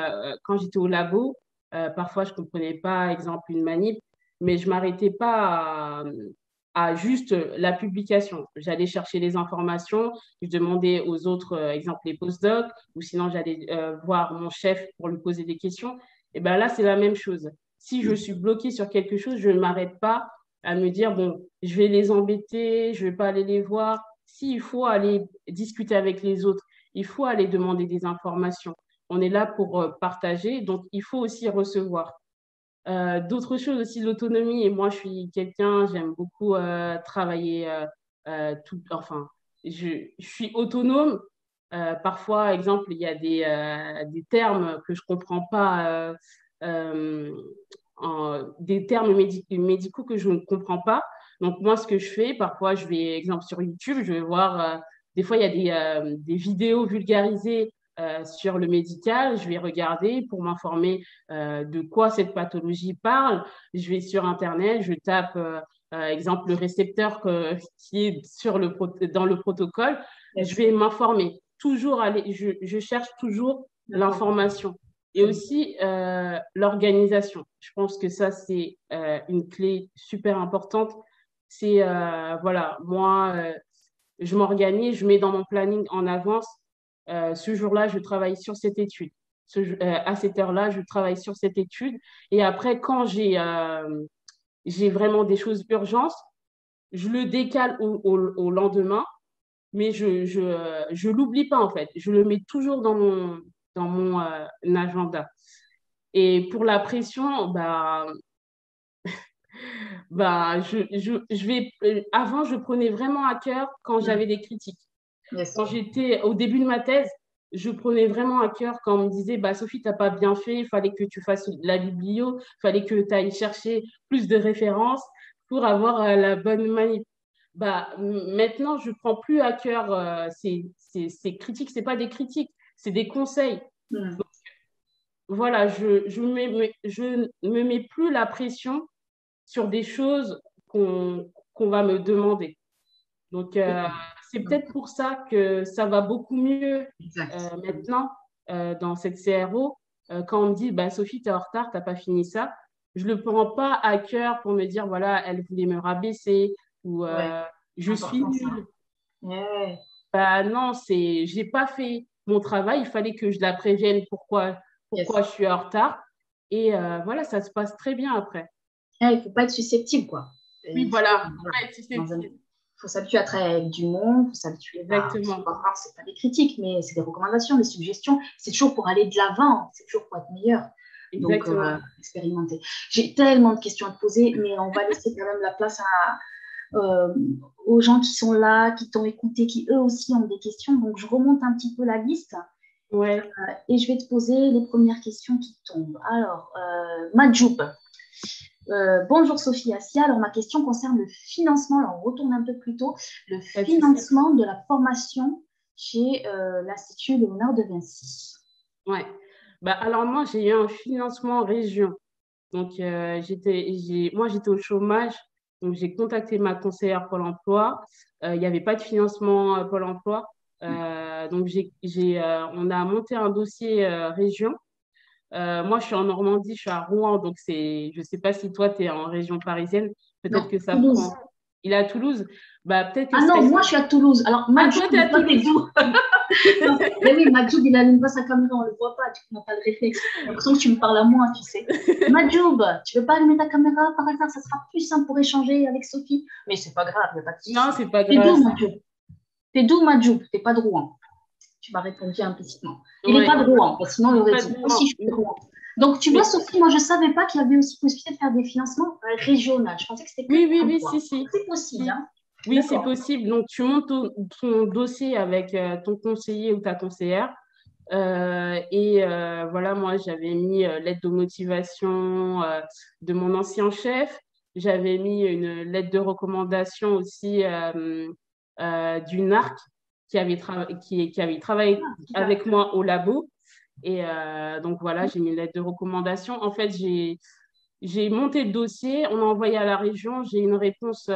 quand j'étais au labo, parfois je comprenais pas, exemple, une manip, mais je m'arrêtais pas à juste la publication. J'allais chercher les informations, je demandais aux autres, exemple, les postdocs, ou sinon j'allais voir mon chef pour lui poser des questions. Et ben là, c'est la même chose. Si je suis bloquée sur quelque chose, je ne m'arrête pas à me dire, bon, je vais les embêter, je ne vais pas aller les voir. S'il faut aller discuter avec les autres, il faut aller demander des informations. On est là pour partager, donc il faut aussi recevoir. D'autres choses aussi, l'autonomie. Et moi, je suis quelqu'un, j'aime beaucoup travailler enfin, je suis autonome. Parfois, exemple, il y a des termes que je comprends pas, euh, des termes médicaux que je ne comprends pas. Donc, moi, ce que je fais, parfois, je vais, exemple, sur YouTube, je vais voir, des fois, il y a des vidéos vulgarisées sur le médical. Je vais regarder pour m'informer de quoi cette pathologie parle. Je vais sur Internet, je tape, exemple, le récepteur qui est dans le protocole. Je Yes. vais m'informer. Toujours aller, je cherche toujours D'accord. l'information. Et aussi l'organisation. Je pense que ça, c'est une clé super importante. C'est, voilà, moi, je m'organise, je mets dans mon planning en avance. Ce jour-là, je travaille sur cette étude. À cette heure-là, je travaille sur cette étude. Et après, quand j'ai vraiment des choses urgentes, je le décale au lendemain, mais je l'oublie pas en fait. Je le mets toujours dans mon agenda. Et pour la pression, avant, je prenais vraiment à cœur quand Mm. j'avais des critiques. Yes. Quand j'étais au début de ma thèse, je prenais vraiment à cœur quand on me disait, bah, Sophie, tu n'as pas bien fait, il fallait que tu fasses la biblio, il fallait que tu ailles chercher plus de références pour avoir la bonne manip. Maintenant, je prends plus à cœur ces critiques. C'est pas des critiques, c'est des conseils. Mm. Voilà, je me mets plus la pression sur des choses qu'on va me demander. Donc, c'est peut-être pour ça que ça va beaucoup mieux Exact. maintenant dans cette CRO. Quand on me dit, bah, Sophie, tu es en retard, tu n'as pas fini ça, je ne le prends pas à cœur pour me dire, voilà, elle voulait me rabaisser ou Ouais, je suis important ça. nulle. Ouais. Bah, non, j'ai pas fait mon travail, il fallait que je la prévienne pourquoi Yes. je suis en retard. Et voilà, ça se passe très bien après. Il ne faut pas être susceptible, quoi. Oui, Il faut, voilà, voilà, ouais, il faut s'habituer à travailler avec du monde, il faut s'habituer à exactement, voir, c'est pas des critiques, mais c'est des recommandations, des suggestions. C'est toujours pour aller de l'avant, c'est toujours pour être meilleur. Donc, exactement. expérimenter. J'ai tellement de questions à te poser, mais on va laisser quand même la place euh, aux gens qui sont là, qui t'ont écouté, qui eux aussi ont des questions. Donc, je remonte un petit peu la liste Ouais, et je vais te poser les premières questions qui tombent. Alors, Majoub. Bonjour Sophie Assia. Alors, ma question concerne le financement. Alors, on retourne un peu plus tôt. Le pas de souci. financement de la formation chez l'Institut Léonard de Vinci. Ouais. Bah, alors moi, j'ai eu un financement en région. Donc, moi, j'étais au chômage. Donc, j'ai contacté ma conseillère Pôle emploi. Il n'y avait pas de financement Pôle emploi. Donc, on a monté un dossier région. Moi, je suis en Normandie, je suis à Rouen, donc je ne sais pas si toi, tu es en région parisienne. Peut-être Non, que ça Toulouse. prend. Il est à Toulouse. Bah, peut-être que Ah ça. non, moi je suis à Toulouse. Alors, Ah, Majoub, toi, tu es à toi, t'es Toulouse. d'où? Non, mais oui, Majoub, il allume pas sa caméra, on le voit pas, tu n'as pas de réflexe. J'ai l'impression que tu me parles à moi, tu sais. Majoub, tu veux pas allumer ta caméra par hasard? Ça sera plus simple pour échanger avec Sophie. Mais c'est pas grave, il n'y a pas de Non, souci. c'est pas T'es grave. d'où, Majoub? T'es d'où, Majoub? T'es pas de Rouen. Tu m'as répondu implicitement. Il n'est Ouais, pas de Rouen, parce que sinon il aurait pas dit. de Moi aussi, je Rouen. suis de Rouen. Donc, tu vois, Mais Sophie, moi, je ne savais pas qu'il y avait aussi possibilité de faire des financements régionaux. Je pensais que c'était que oui, oui, pour oui, si, l'emploi. si. C'est possible, Si. hein? Oui, c'est D'accord. possible. Donc, tu montes ton dossier avec ton conseiller ou ta conseillère. Voilà, moi, j'avais mis l'aide de motivation de mon ancien chef. J'avais mis une lettre de recommandation aussi d'une ARC qui avait travaillé Ah, super. avec moi au labo. Donc, voilà, j'ai mis une lettre de recommandation. En fait, j'ai monté le dossier, on a envoyé à la région, j'ai une réponse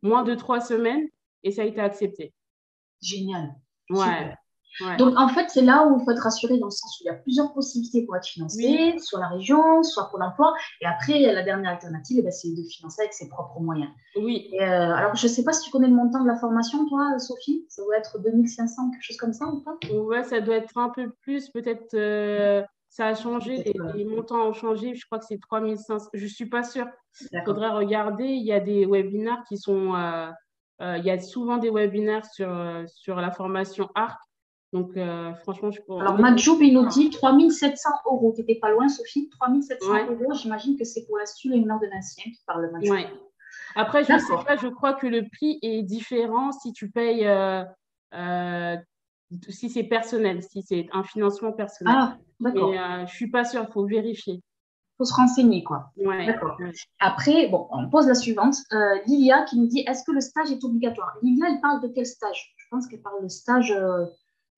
moins de 3 semaines et ça a été accepté. Génial. Ouais, Super. ouais. Donc, en fait, c'est là où il faut être rassuré dans le sens où il y a plusieurs possibilités pour être Oui, financé, soit la région, soit pour l'emploi. Et après, la dernière alternative, eh ben, c'est de financer avec ses propres moyens. oui. Alors, je ne sais pas si tu connais le montant de la formation, toi, Sophie. Ça doit être 2500, quelque chose comme ça ou pas? Ouais, ça doit être un peu plus, peut-être ça a changé, Peut-être, les montants ont changé, je crois que c'est 3500, je suis pas sûre. Il d'accord. faudrait regarder, il y a des webinaires il y a souvent des webinaires sur la formation ARC. Donc, franchement, Alors, moi, Majoub, il nous dit 3700 euros. Tu n'étais pas loin, Sophie. 3700 ouais, euros, j'imagine que c'est pour l'Institut Léonard de Vinci qui parle de Majoub. ouais. Après, je sais D'accord. pas, je crois que le prix est différent si tu payes, euh, si c'est personnel, si c'est un financement personnel. Ah, Mais d'accord. je suis pas sûre, il faut vérifier. Il faut se renseigner, quoi. Ouais, D'accord. ouais. Après, bon, on pose la suivante. Lilia qui nous dit, est-ce que le stage est obligatoire? Lilia, elle parle de quel stage? Je pense qu'elle parle de stage de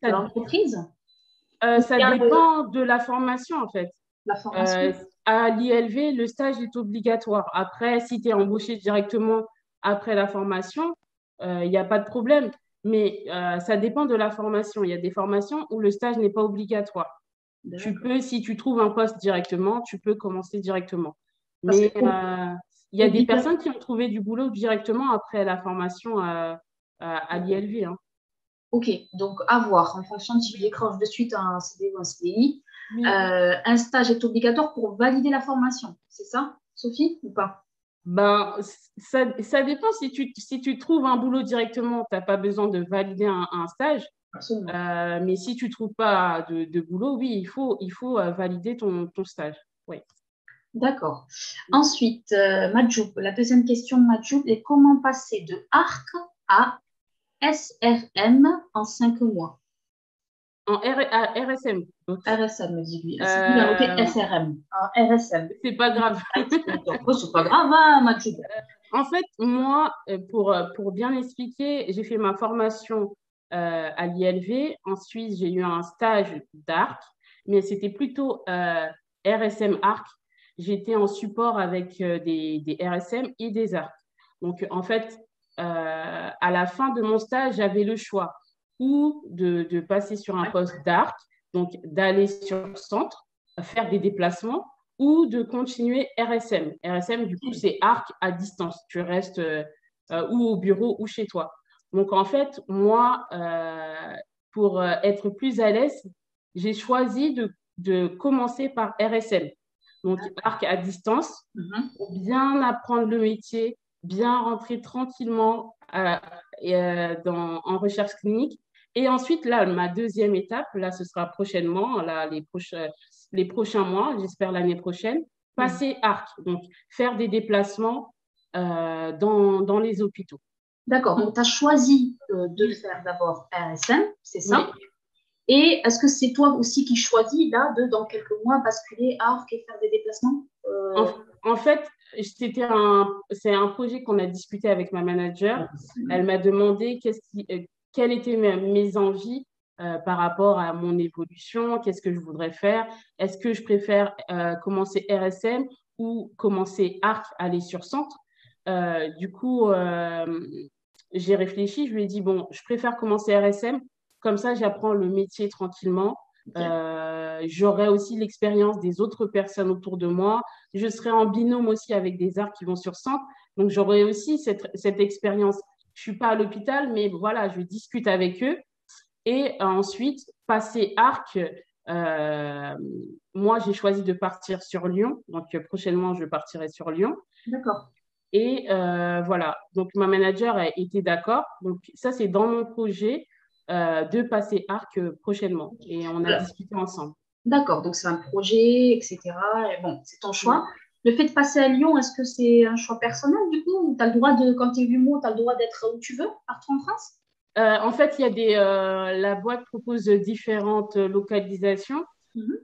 Ça, l'entreprise ou ça bien de dépend de la formation, en fait. la formation. Euh, à l'ILV, le stage est obligatoire. Après, si tu es embauché directement après la formation, il n'y a pas de problème. Mais ça dépend de la formation. Il y a des formations où le stage n'est pas obligatoire. Tu D'accord. peux, si tu trouves un poste directement, tu peux commencer directement. Parce que Mais il y a des obligatoire. personnes qui ont trouvé du boulot directement après la formation à l'ILV, hein. Ok, donc à voir en fonction de si tu Oui, décroches de suite un CD ou un CDI. oui. Un stage est obligatoire pour valider la formation, c'est ça, Sophie, ou pas? Ben, ça dépend si tu trouves un boulot directement, tu n'as pas besoin de valider un stage. Absolument. Mais si tu ne trouves pas de boulot, oui, il faut valider ton stage. Oui. D'accord. Ensuite, Majoub, la deuxième question de Majoub est comment passer de ARC à SRM en 5 mois? RSM. Donc, RSM, me dit lui. C'est lui, il a noté euh, SRM. Ah, RSM. c'est pas grave. Oh, c'est pas grave, hein, Majoub. En fait, moi, pour bien expliquer, j'ai fait ma formation à l'ILV. Ensuite, j'ai eu un stage d'ARC, mais c'était plutôt RSM ARC. J'étais en support avec des RSM et des ARC. Donc, en fait, à la fin de mon stage, j'avais le choix ou de passer sur un Ouais. poste d'ARC, donc d'aller sur le centre, faire des déplacements, ou de continuer RSM. RSM, du coup, c'est arc à distance. Tu restes ou au bureau ou chez toi. Donc, en fait, moi, pour être plus à l'aise, j'ai choisi de commencer par RSM. Donc, arc à distance, Mhm. pour bien apprendre le métier, bien rentrer tranquillement en recherche clinique. Et ensuite, là, ma deuxième étape, là, ce sera prochainement, là, les prochains mois, j'espère l'année prochaine, Mhm. passer ARC, donc faire des déplacements dans les hôpitaux. D'accord, donc tu as choisi de Oui, faire d'abord RSM, c'est ça? oui. Et est-ce que c'est toi aussi qui choisis, là, dans quelques mois, basculer à ARC et faire des déplacements? En, en fait, c'est un projet qu'on a discuté avec ma manager. Elle m'a demandé quelles étaient mes envies par rapport à mon évolution, qu'est-ce que je voudrais faire. Est-ce que je préfère commencer RSM ou commencer ARC, aller sur centre? Du coup, j'ai réfléchi, je lui ai dit, bon, je préfère commencer RSM, comme ça j'apprends le métier tranquillement. Ok. J'aurai aussi l'expérience des autres personnes autour de moi. Je serai en binôme aussi avec des arts qui vont sur centre. Donc j'aurai aussi cette expérience. Je suis pas à l'hôpital, mais voilà, je discute avec eux. Et ensuite, passer arc, euh, moi j'ai choisi de partir sur Lyon. Donc prochainement, je partirai sur Lyon. D'accord. Et voilà, donc ma manager a été d'accord. Donc ça, c'est dans mon projet de passer ARC prochainement. Et on a Voilà. discuté ensemble. D'accord, donc c'est un projet, etc. Et bon, c'est ton choix. Oui. Le fait de passer à Lyon, est-ce que c'est un choix personnel du coup? Tu as le droit de, quand tu es jumeau, tu as le droit d'être où tu veux, partout en France? En fait, il y a la boîte propose différentes localisations. Mhm.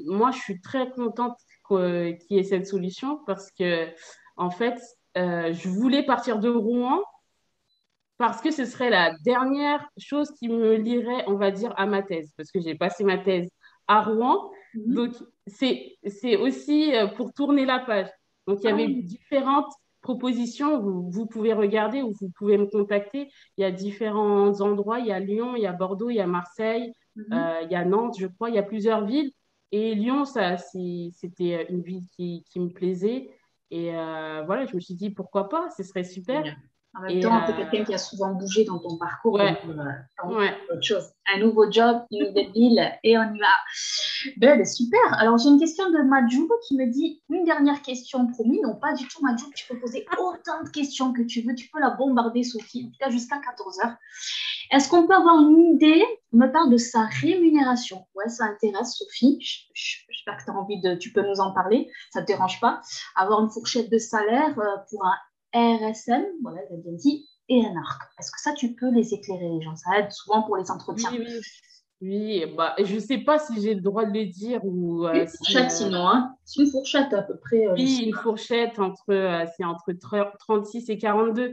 Moi, je suis très contente qu'il y ait cette solution parce que, en fait, je voulais partir de Rouen parce que ce serait la dernière chose qui me lierait, on va dire, à ma thèse, parce que j'ai passé ma thèse à Rouen. Mhm. Donc, c'est aussi pour tourner la page. Donc, il y Ah avait oui. différentes propositions. Vous pouvez regarder ou vous pouvez me contacter. Il y a différents endroits. Il y a Lyon, il y a Bordeaux, il y a Marseille, Mhm. il y a Nantes, je crois. Il y a plusieurs villes. Et Lyon, c'était une ville qui me plaisait. Et voilà, je me suis dit, pourquoi pas, ce serait super. Génial. En même Et temps, tu es quelqu'un qui a souvent bougé dans ton parcours, ouais, donc t'as envie ouais. d'autre chose. Un nouveau job, une nouvelle ville, et on y va. Ben, super. Alors, j'ai une question de Majou qui me dit une dernière question, promis. Non, pas du tout, Majou. Tu peux poser autant de questions que tu veux. Tu peux la bombarder, Sophie, en tout cas jusqu'à 14 heures. Est-ce qu'on peut avoir une idée? On me parle de sa rémunération. Ouais, ça intéresse, Sophie. J'espère que tu as envie de. Tu peux nous en parler. Ça ne te dérange pas. Avoir une fourchette de salaire pour un RSM, voilà, j'ai bien dit, et un ARC. Est-ce que ça, tu peux les éclairer, les gens? Ça aide souvent pour les entretiens. Oui, oui, oui. Bah, je sais pas si j'ai le droit de le dire ou Une si. fourchette, sinon, hein. C'est une fourchette à peu près, je Oui, sais une pas, fourchette c'est entre 36 et 42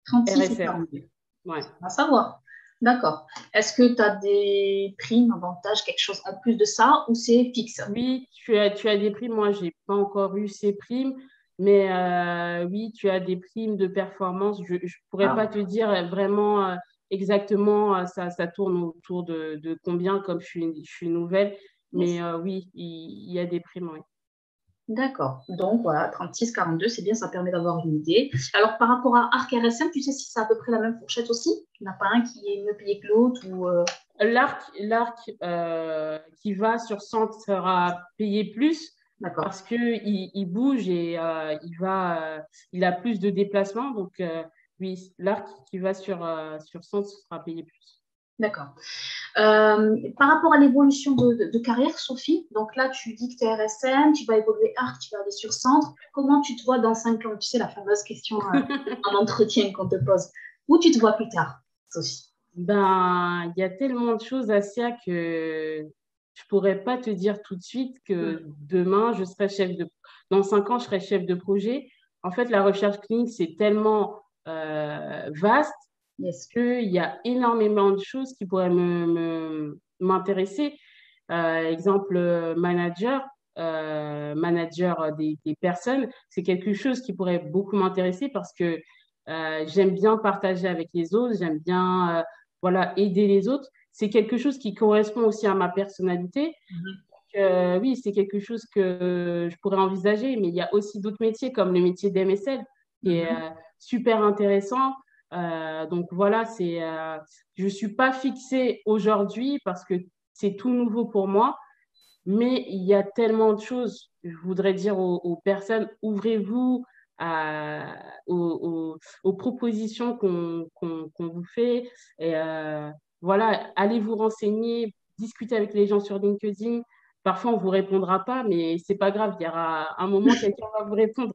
36 et RSM. 42. Ouais. On va savoir. D'accord. Est-ce que tu as des primes, avantages, quelque chose en plus de ça ou c'est fixe? Oui, tu as des primes. Moi, j'ai pas encore eu ces primes, mais oui, tu as des primes de performance. Je ne pourrais pas Ah, te dire vraiment exactement, ça tourne autour de combien, comme je suis nouvelle, mais yes. oui, il y a des primes, oui. D'accord. Donc voilà, 36-42, c'est bien, ça permet d'avoir une idée. Alors par rapport à Arc RSM, tu sais si c'est à peu près la même fourchette aussi? Il n'y en a pas un qui est mieux payé que l'autre ou L'arc qui va sur centre sera payé plus D'accord. parce que il bouge et il a plus de déplacements. Donc, oui, l'arc qui va sur centre sera payé plus. D'accord. Par rapport à l'évolution de carrière, Sophie, donc là, tu dis que tu es RSM, tu vas évoluer ARC, tu vas aller sur centre. Comment tu te vois dans 5 ans? Tu sais, la fameuse question en entretien qu'on te pose. Où tu te vois plus tard, Sophie? Ben, il y a tellement de choses à ça que je pourrais pas te dire tout de suite que Hmm. demain, dans 5 ans, je serai chef de projet. En fait, la recherche clinique, c'est tellement vaste Yes. qu'il y a énormément de choses qui pourraient m'intéresser. Exemple, manager des personnes, c'est quelque chose qui pourrait beaucoup m'intéresser parce que j'aime bien partager avec les autres, j'aime bien voilà, aider les autres. C'est quelque chose qui correspond aussi à ma personnalité. Mhm. Oui, c'est quelque chose que je pourrais envisager, mais il y a aussi d'autres métiers comme le métier d'MSL qui est Mhm. super intéressant. Donc voilà, je suis pas fixée aujourd'hui parce que c'est tout nouveau pour moi, mais il y a tellement de choses. Je voudrais dire aux personnes, ouvrez-vous aux propositions qu'on vous fait. Et voilà, allez vous renseigner, discutez avec les gens sur LinkedIn. Parfois, on ne vous répondra pas, mais c'est pas grave, il y aura un moment, quelqu'un va vous répondre.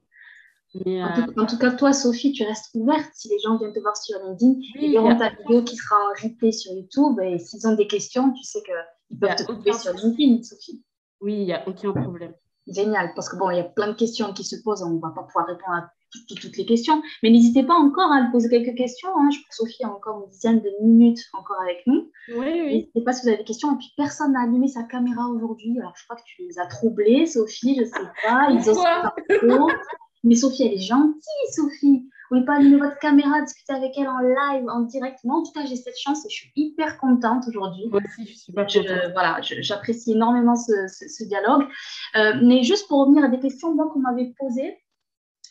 Mais En tout cas, toi, Sophie, tu restes ouverte. Si les gens viennent te voir sur LinkedIn, ils oui, verront ta vidéo qui sera en replay sur YouTube. Et s'ils ont des questions, tu sais qu'ils il y peuvent te a trouver aucun sur souci. LinkedIn, Sophie. Oui, il n'y a aucun problème. Génial, parce que bon, il y a plein de questions qui se posent, on ne va pas pouvoir répondre à toutes les questions, mais n'hésitez pas encore à lui poser quelques questions, hein. Je crois que Sophie a encore une dizaine de minutes encore avec nous. Oui, oui. N'hésitez pas si vous avez des questions. Et puis, personne n'a allumé sa caméra aujourd'hui. Alors, je crois que tu les as troublés, Sophie, je ne sais pas. Ils osent Pourquoi? pas trop. Mais Sophie, elle est gentille, Sophie. Vous voulez pas allumer votre caméra, discuter avec elle en live, en direct? Moi, en tout cas, j'ai cette chance et je suis hyper contente aujourd'hui. Moi aussi, je suis super contente. Voilà, j'apprécie énormément ce dialogue. Mais juste pour revenir à des questions qu'on m'avait posées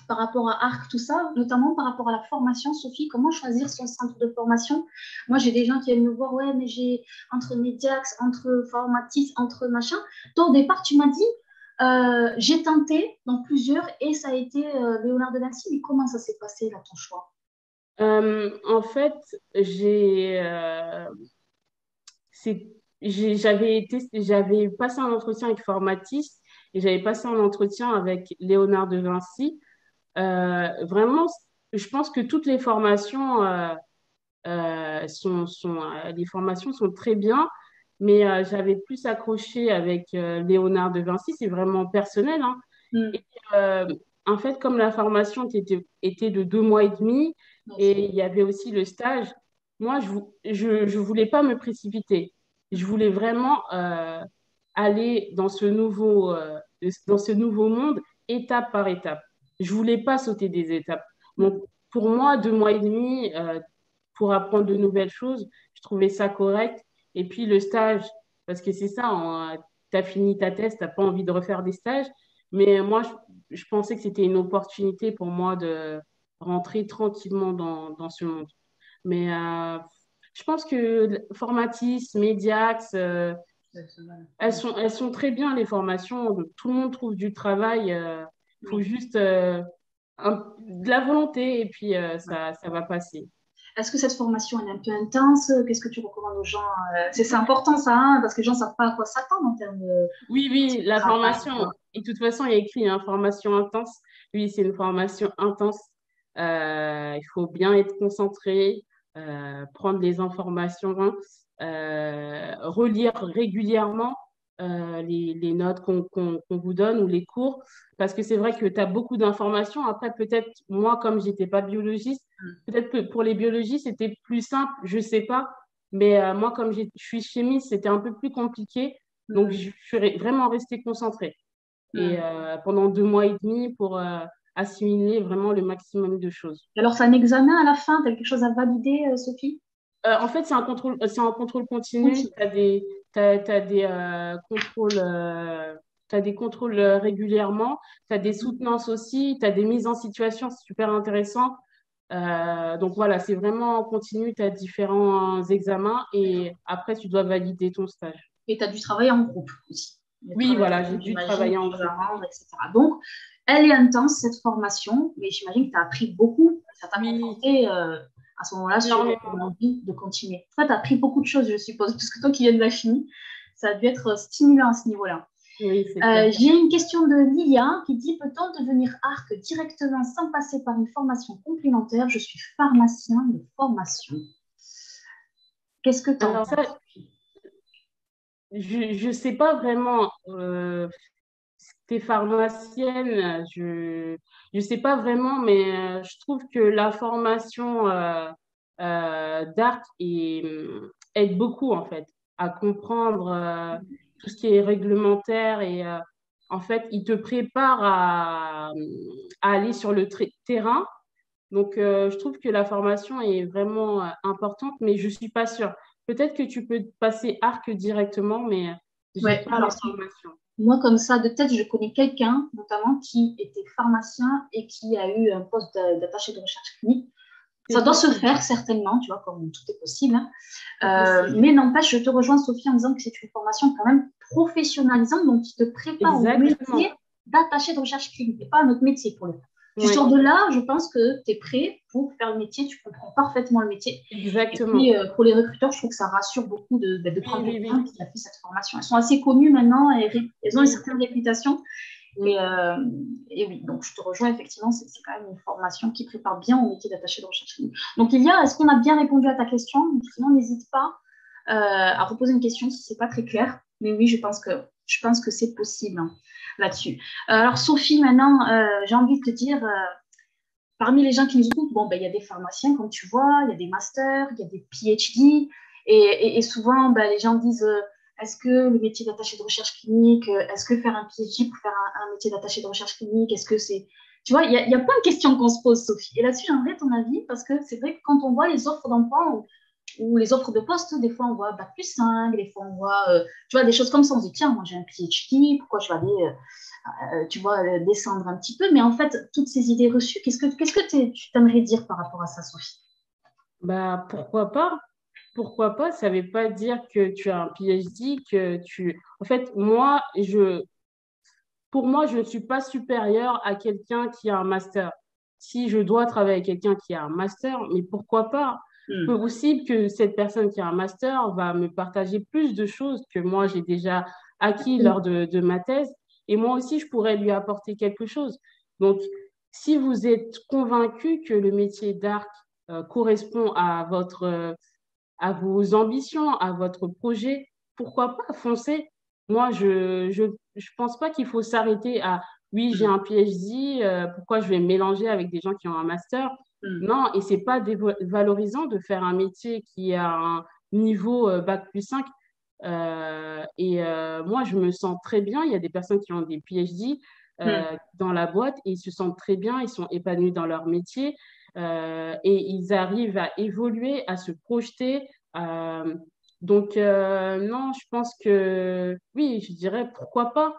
par rapport à ARC, tout ça, notamment par rapport à la formation, Sophie, comment choisir son centre de formation? Moi, j'ai des gens qui viennent me voir, ouais, mais j'ai entre Mediax, entre Formatis, entre machin. Toi, au départ, tu m'as dit, j'ai tenté dans plusieurs et ça a été Léonard de Vinci. Mais comment ça s'est passé, là, ton choix? En fait, c'est- j'avais passé un entretien avec Formatis et j'avais passé un entretien avec Léonard de Vinci. Vraiment, je pense que toutes les formations les formations sont très bien, mais j'avais plus accroché avec Léonard de Vinci, c'est vraiment personnel, hein. Mm. Et en fait, comme la formation était de 2 mois et demi et il y avait aussi le stage, moi, je voulais pas me précipiter. Je voulais vraiment aller dans ce nouveau monde étape par étape. Je voulais pas sauter des étapes. Donc, pour moi, 2 mois et demi, pour apprendre de nouvelles choses. Je trouvais ça correct. Et puis le stage, parce que c'est ça, tu as fini ta thèse, tu n'as pas envie de refaire des stages. Mais moi, je pensais que c'était une opportunité pour moi de rentrer tranquillement dans ce monde. Mais je pense que Formatis, Mediax, elles sont très bien, les formations. Tout le monde trouve du travail. Il faut juste de la volonté et puis ça va passer. Est-ce que cette formation elle est un peu intense? Qu'est-ce que tu recommandes aux gens? C'est important ça, hein, parce que les gens ne savent pas à quoi s'attendre en termes de Oui, oui, la travail, formation. quoi. Et de toute façon, il y a écrit hein, formation intense. Oui, c'est une formation intense. Il faut bien être concentré, prendre des informations, hein, relire régulièrement les notes qu'on vous donne ou les cours. Parce que c'est vrai que tu as beaucoup d'informations. Après, peut-être, moi, comme j'étais pas biologiste, peut-être que pour les biologistes, c'était plus simple, je sais pas. Mais moi, comme je suis chimiste, c'était un peu plus compliqué. Donc, Mm. je suis vraiment restée concentrée. Et Mm. pendant 2 mois et demi pour assimiler vraiment le maximum de choses. Alors, c'est un examen à la fin, tu as quelque chose à valider, Sophie? En fait, c'est un contrôle continu. Continue. T'as des contrôles, t'as des contrôles régulièrement. Tu as des Mhm. soutenances aussi. Tu as des mises en situation. C'est super intéressant. Donc voilà, c'est vraiment en continu. Tu as différents examens et après, tu dois valider ton stage. Et tu as dû travailler en groupe aussi. Le Oui, travail en voilà, j'ai groupe, dû j'imagine, travailler des en choses à groupe. rendre, etc. Donc, elle est intense, cette formation, mais j'imagine que tu as appris beaucoup. Ça t'a Oui, conforté à ce moment-là sur ton énormément. envie de continuer. Toi, tu as appris beaucoup de choses, je suppose, parce que toi qui viens de la chimie, ça a dû être stimulant à ce niveau-là. Oui, c'est clair. J'ai une question de Lilia qui dit, peut-on devenir ARC directement sans passer par une formation complémentaire? Je suis pharmacien de formation. Qu'est-ce que tu en Alors ça, penses? je sais pas vraiment. T'es pharmacienne, je sais pas vraiment, mais je trouve que la formation d'ARC aide beaucoup en fait à comprendre tout ce qui est réglementaire et en fait, il te prépare à aller sur le terrain. Donc, je trouve que la formation est vraiment importante, mais je suis pas sûre. Peut-être que tu peux passer ARC directement, mais j'ai Ouais, pas alors la formation. moi, comme ça, de tête, je connais quelqu'un, notamment, qui était pharmacien et qui a eu un poste d'attaché de recherche clinique. Ça C'est doit se possible, faire, certainement, tu vois, comme tout est possible, hein. c'est possible. Mais n'empêche, je te rejoins, Sophie, en disant que c'est une formation quand même professionnalisante, donc qui te prépare au métier Exactement. d'attaché de recherche clinique, et pas à notre métier pour le coup. Tu Oui, sors de là, je pense que tu es prêt pour faire le métier, tu comprends parfaitement le métier. Et puis, exactement. pour les recruteurs, je trouve que ça rassure beaucoup de Oui, prendre oui, quelqu'un oui. qui a fait cette formation. Elles sont assez connues maintenant, et elles ont une Oui, certaine réputation. Et, oui. euh, et oui, donc je te rejoins, effectivement, c'est quand même une formation qui prépare bien au métier d'attaché de recherche clinique. Donc, Lilia, est-ce qu'on a bien répondu à ta question? Sinon, n'hésite pas à reposer une question si ce n'est pas très clair. Mais oui, je pense que c'est possible, hein, là-dessus. Alors, Sophie, maintenant, j'ai envie de te dire, parmi les gens qui nous écoutent, bon, ben, il y a des pharmaciens, comme tu vois, il y a des masters, il y a des PhD, et souvent, ben, les gens disent, est-ce que le métier d'attaché de recherche clinique, est-ce que faire un PhD pour faire un métier d'attaché de recherche clinique, est-ce que c'est, Tu vois, il y a plein de questions qu'on se pose, Sophie. Et là-dessus, j'aimerais ton avis parce que c'est vrai que quand on voit les offres d'emploi ou les offres de poste, des fois on voit Bac+5, des fois on voit, tu vois, des choses comme ça. On se dit, tiens, moi j'ai un PhD, pourquoi je vais aller, tu vois, descendre un petit peu. Mais en fait, toutes ces idées reçues, qu'est-ce que tu t'aimerais dire par rapport à ça, Sophie? Bah, pourquoi pas? Pourquoi pas? Ça ne veut pas dire que tu as un PhD, que tu... En fait, pour moi, je ne suis pas supérieure à quelqu'un qui a un master. Si je dois travailler avec quelqu'un qui a un master, mais pourquoi pas? Hmm. Possible que cette personne qui a un master va me partager plus de choses que moi j'ai déjà acquis lors de ma thèse. Et moi aussi, je pourrais lui apporter quelque chose. Donc, si vous êtes convaincu que le métier d'arc correspond à vos ambitions, à votre projet, pourquoi pas foncer? Moi, je pense pas qu'il faut s'arrêter à oui, j'ai un PhD, pourquoi je vais me mélanger avec des gens qui ont un master? Hmm. Non, et c'est pas dévalorisant de faire un métier qui a un niveau Bac+5. Moi, je me sens très bien. Il y a des personnes qui ont des PhD Hmm. dans la boîte et ils se sentent très bien, ils sont épanouis dans leur métier et ils arrivent à évoluer, à se projeter. Non, je pense que oui, je dirais pourquoi pas.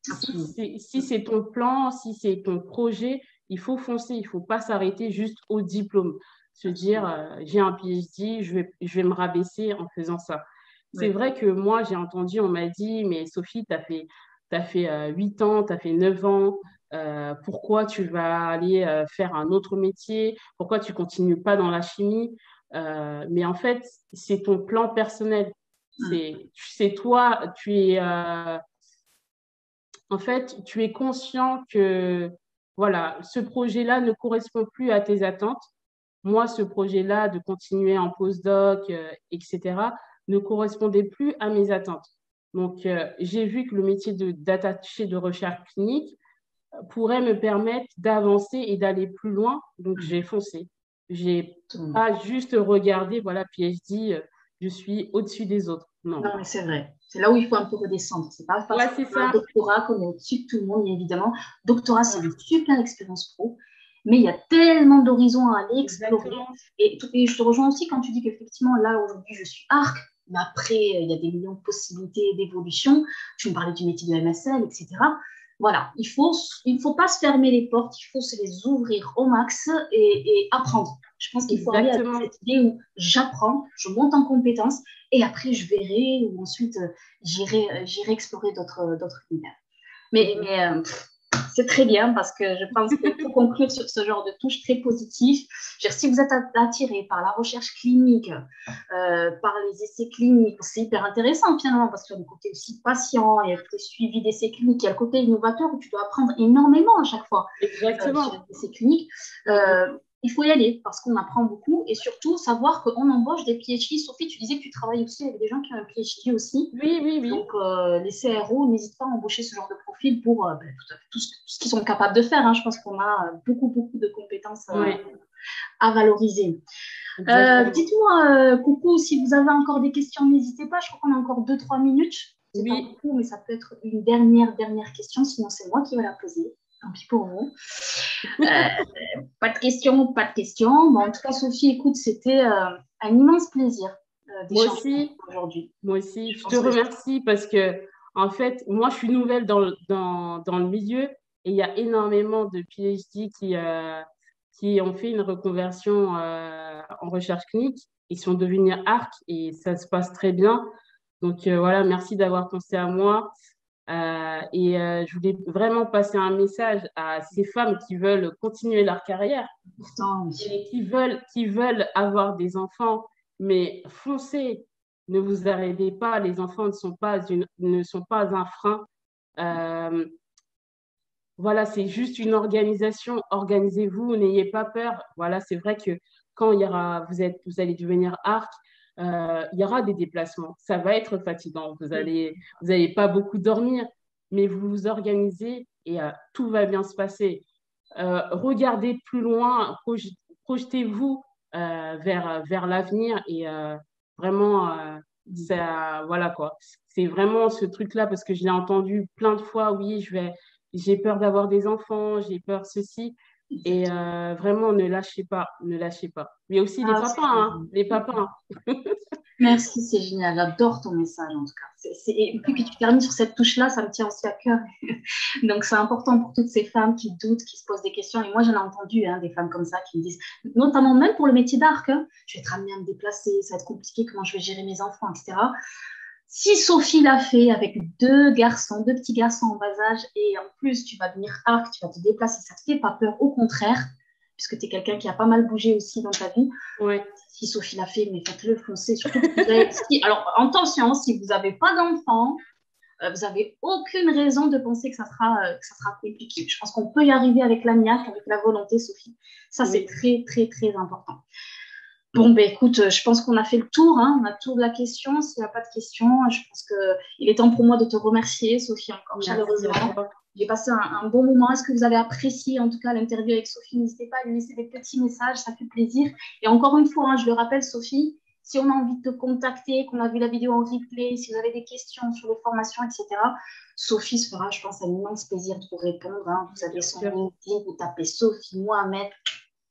Absolument. Si c'est ton plan, si c'est ton projet, il faut foncer, il faut pas s'arrêter juste au diplôme. Se dire, Absolument. j'ai un PhD, je vais me rabaisser en faisant ça. C'est Ouais. vrai que moi, j'ai entendu, on m'a dit, mais Sophie, t'as fait 8 ans, tu as fait 9 ans, pourquoi tu vas aller faire un autre métier? Pourquoi tu continues pas dans la chimie? Mais en fait, c'est ton plan personnel. Hmm. C'est toi, en fait, tu es conscient que voilà, ce projet-là ne correspond plus à tes attentes. Moi, ce projet-là de continuer en postdoc, etc., ne correspondait plus à mes attentes. Donc, j'ai vu que le métier d'attaché de recherche clinique pourrait me permettre d'avancer et d'aller plus loin. Donc, Hmm. j'ai foncé. J'ai Absolument. pas juste regardé, voilà, PhD, je suis au-dessus des autres. Non, Non. mais c'est vrai. C'est là où il faut un peu redescendre. C'est pas parce Ouais, qu'on c'est a un ça. doctorat qu'on est au-dessus de tout le monde, bien évidemment. Doctorat, c'est une super expérience pro, mais il y a tellement d'horizons à aller explorer. Exactement. Et je te rejoins aussi quand tu dis qu'effectivement, là, aujourd'hui, je suis arc, mais après, il y a des millions de possibilités d'évolution. Tu me parlais du métier de MSL, etc. Voilà, il faut pas se fermer les portes, il faut se les ouvrir au max et apprendre. Je pense qu'il faut aller avec Exactement. cette idée où j'apprends, je monte en compétences et après je verrai ou ensuite j'irai explorer d'autres univers. Mhm. Mais c'est très bien parce que je pense qu'il faut conclure sur ce genre de touche très positive. Si vous êtes attiré par la recherche clinique, par les essais cliniques, c'est hyper intéressant finalement parce qu'il y a le côté aussi patient, il y a le côté suivi d'essais cliniques, il y a le côté innovateur où tu dois apprendre énormément à chaque fois sur les Exactement. essais cliniques. Mhm. Il faut y aller parce qu'on apprend beaucoup et surtout savoir qu'on embauche des PhD. Sophie, tu disais que tu travailles aussi avec des gens qui ont un PhD aussi. Oui, oui, Donc, oui. les CRO n'hésitent pas à embaucher ce genre de profil pour tout ce qu'ils sont capables de faire. Hein. Je pense qu'on a beaucoup de compétences Ouais, à valoriser. exactement. Dites-moi, coucou, si vous avez encore des questions, n'hésitez pas. Je crois qu'on a encore 2-3 minutes. C'est pas Oui, beaucoup, mais ça peut être une dernière question. Sinon, c'est moi qui vais la poser. Tant pis pour vous. Pas de questions, pas de questions. Bon, en tout cas, Sophie, écoute, c'était un immense plaisir moi d'échanger avec aussi, toi aujourd'hui. moi aussi. Je Je te pense que remercie parce que, en fait, moi, je suis nouvelle dans le milieu et il y a énormément de PhD qui ont fait une reconversion en recherche clinique. Ils sont devenus ARC et ça se passe très bien. Donc, voilà, merci d'avoir pensé à moi. Je voulais vraiment passer un message à ces femmes qui veulent continuer leur carrière pourtant, oui. et qui veulent avoir des enfants, mais foncez, ne vous arrêtez pas, les enfants ne sont pas un frein. Euh, voilà, c'est juste une organisation, organisez-vous, n'ayez pas peur. Voilà, c'est vrai que quand vous allez devenir arc, il y aura des déplacements, ça va être fatigant, vous allez pas beaucoup dormir, mais vous vous organisez et tout va bien se passer. Regardez plus loin, projetez-vous vers l'avenir et vraiment, voilà quoi. C'est vraiment ce truc-là parce que je l'ai entendu plein de fois, oui, j'ai peur d'avoir des enfants, j'ai peur ceci. Et vraiment, ne lâchez pas, ne lâchez pas. Mais aussi les Ah, papas, hein, les papas. Hein. merci, c'est génial. J'adore ton message en tout cas. Et puis que tu termines sur cette touche-là, ça me tient aussi à cœur. Donc c'est important pour toutes ces femmes qui doutent, qui se posent des questions. Et moi, j'en ai entendu des femmes comme ça qui me disent, notamment même pour le métier d'arc, je vais être amenée à me déplacer, ça va être compliqué, comment je vais gérer mes enfants, etc. Si Sophie l'a fait avec deux petits garçons en bas âge, et en plus tu vas devenir arc, tu vas te déplacer, ça ne te fait pas peur, au contraire, puisque tu es quelqu'un qui a pas mal bougé aussi dans ta vie. Ouais. Si Sophie l'a fait, mais faites-le, foncez. Surtout que vous avez... Alors, attention, si vous n'avez pas d'enfant, vous n'avez aucune raison de penser que ça sera compliqué. Je pense qu'on peut y arriver avec l'agnac, avec la volonté, Sophie. Ça, c'est très, très, très important. Bon, ben écoute, je pense qu'on a fait le tour, on a le tour de la question. S'il n'y a pas de questions, je pense qu'il est temps pour moi de te remercier, Sophie, encore chaleureusement. J'ai passé un bon moment. Est-ce que vous avez apprécié en tout cas l'interview avec Sophie? N'hésitez pas à lui laisser des petits messages, ça fait plaisir. Et encore une fois, je le rappelle, Sophie, si on a envie de te contacter, qu'on a vu la vidéo en replay, si vous avez des questions sur les formations, etc., Sophie se fera, je pense, un immense plaisir de vous répondre. Vous avez son LinkedIn, vous tapez Sophie Mohamed,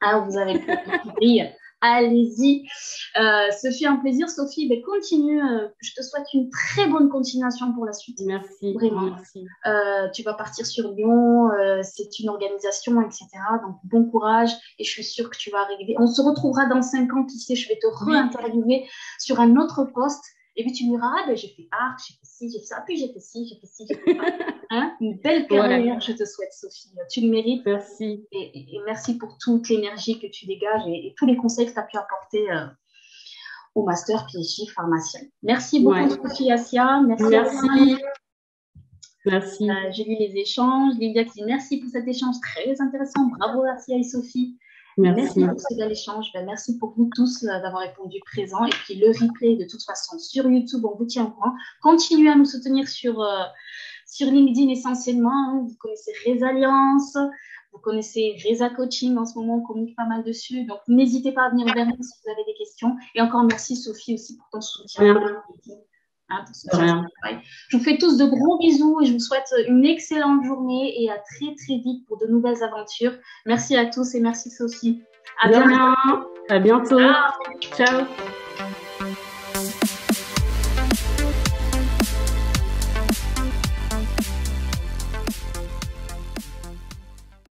vous avez le brille. Allez-y. Ce fut un plaisir, Sophie. Ben, continue. Je te souhaite une très bonne continuation pour la suite. Merci. Vraiment. Merci. Tu vas partir sur Lyon. C'est une organisation, etc. Donc, bon courage. Et je suis sûre que tu vas arriver. On se retrouvera dans 5 ans. Qui sait, je vais te réinterviewer sur un autre poste. Et puis, tu me diras, ben, j'ai fait art, j'ai fait ci, j'ai fait ça. Puis, j'ai fait ci, j'ai fait ci, j'ai fait ça. Une belle carrière, je te souhaite, Sophie. Tu le mérites. Merci. Et merci pour toute l'énergie que tu dégages et tous les conseils que tu as pu apporter au master PhD pharmacien. Merci beaucoup, Sophie Assia. Merci. Merci. J'ai lu les échanges. Lydia qui dit merci pour cet échange très intéressant. Bravo, Assia et Sophie. Merci pour ce bel échange. Merci pour vous tous d'avoir répondu présent. Et puis le replay, de toute façon, sur YouTube, on vous tient au courant. Continuez à nous soutenir sur LinkedIn essentiellement. Vous connaissez Résalliance, vous connaissez Reza Coaching en ce moment, on communique pas mal dessus. Donc, n'hésitez pas à venir vers nous si vous avez des questions. Et encore merci, Sophie, aussi pour ton soutien. Je vous fais tous de gros bisous et je vous souhaite une excellente journée et à très, très vite pour de nouvelles aventures. Merci à tous et merci, Sophie. À bientôt. Ciao.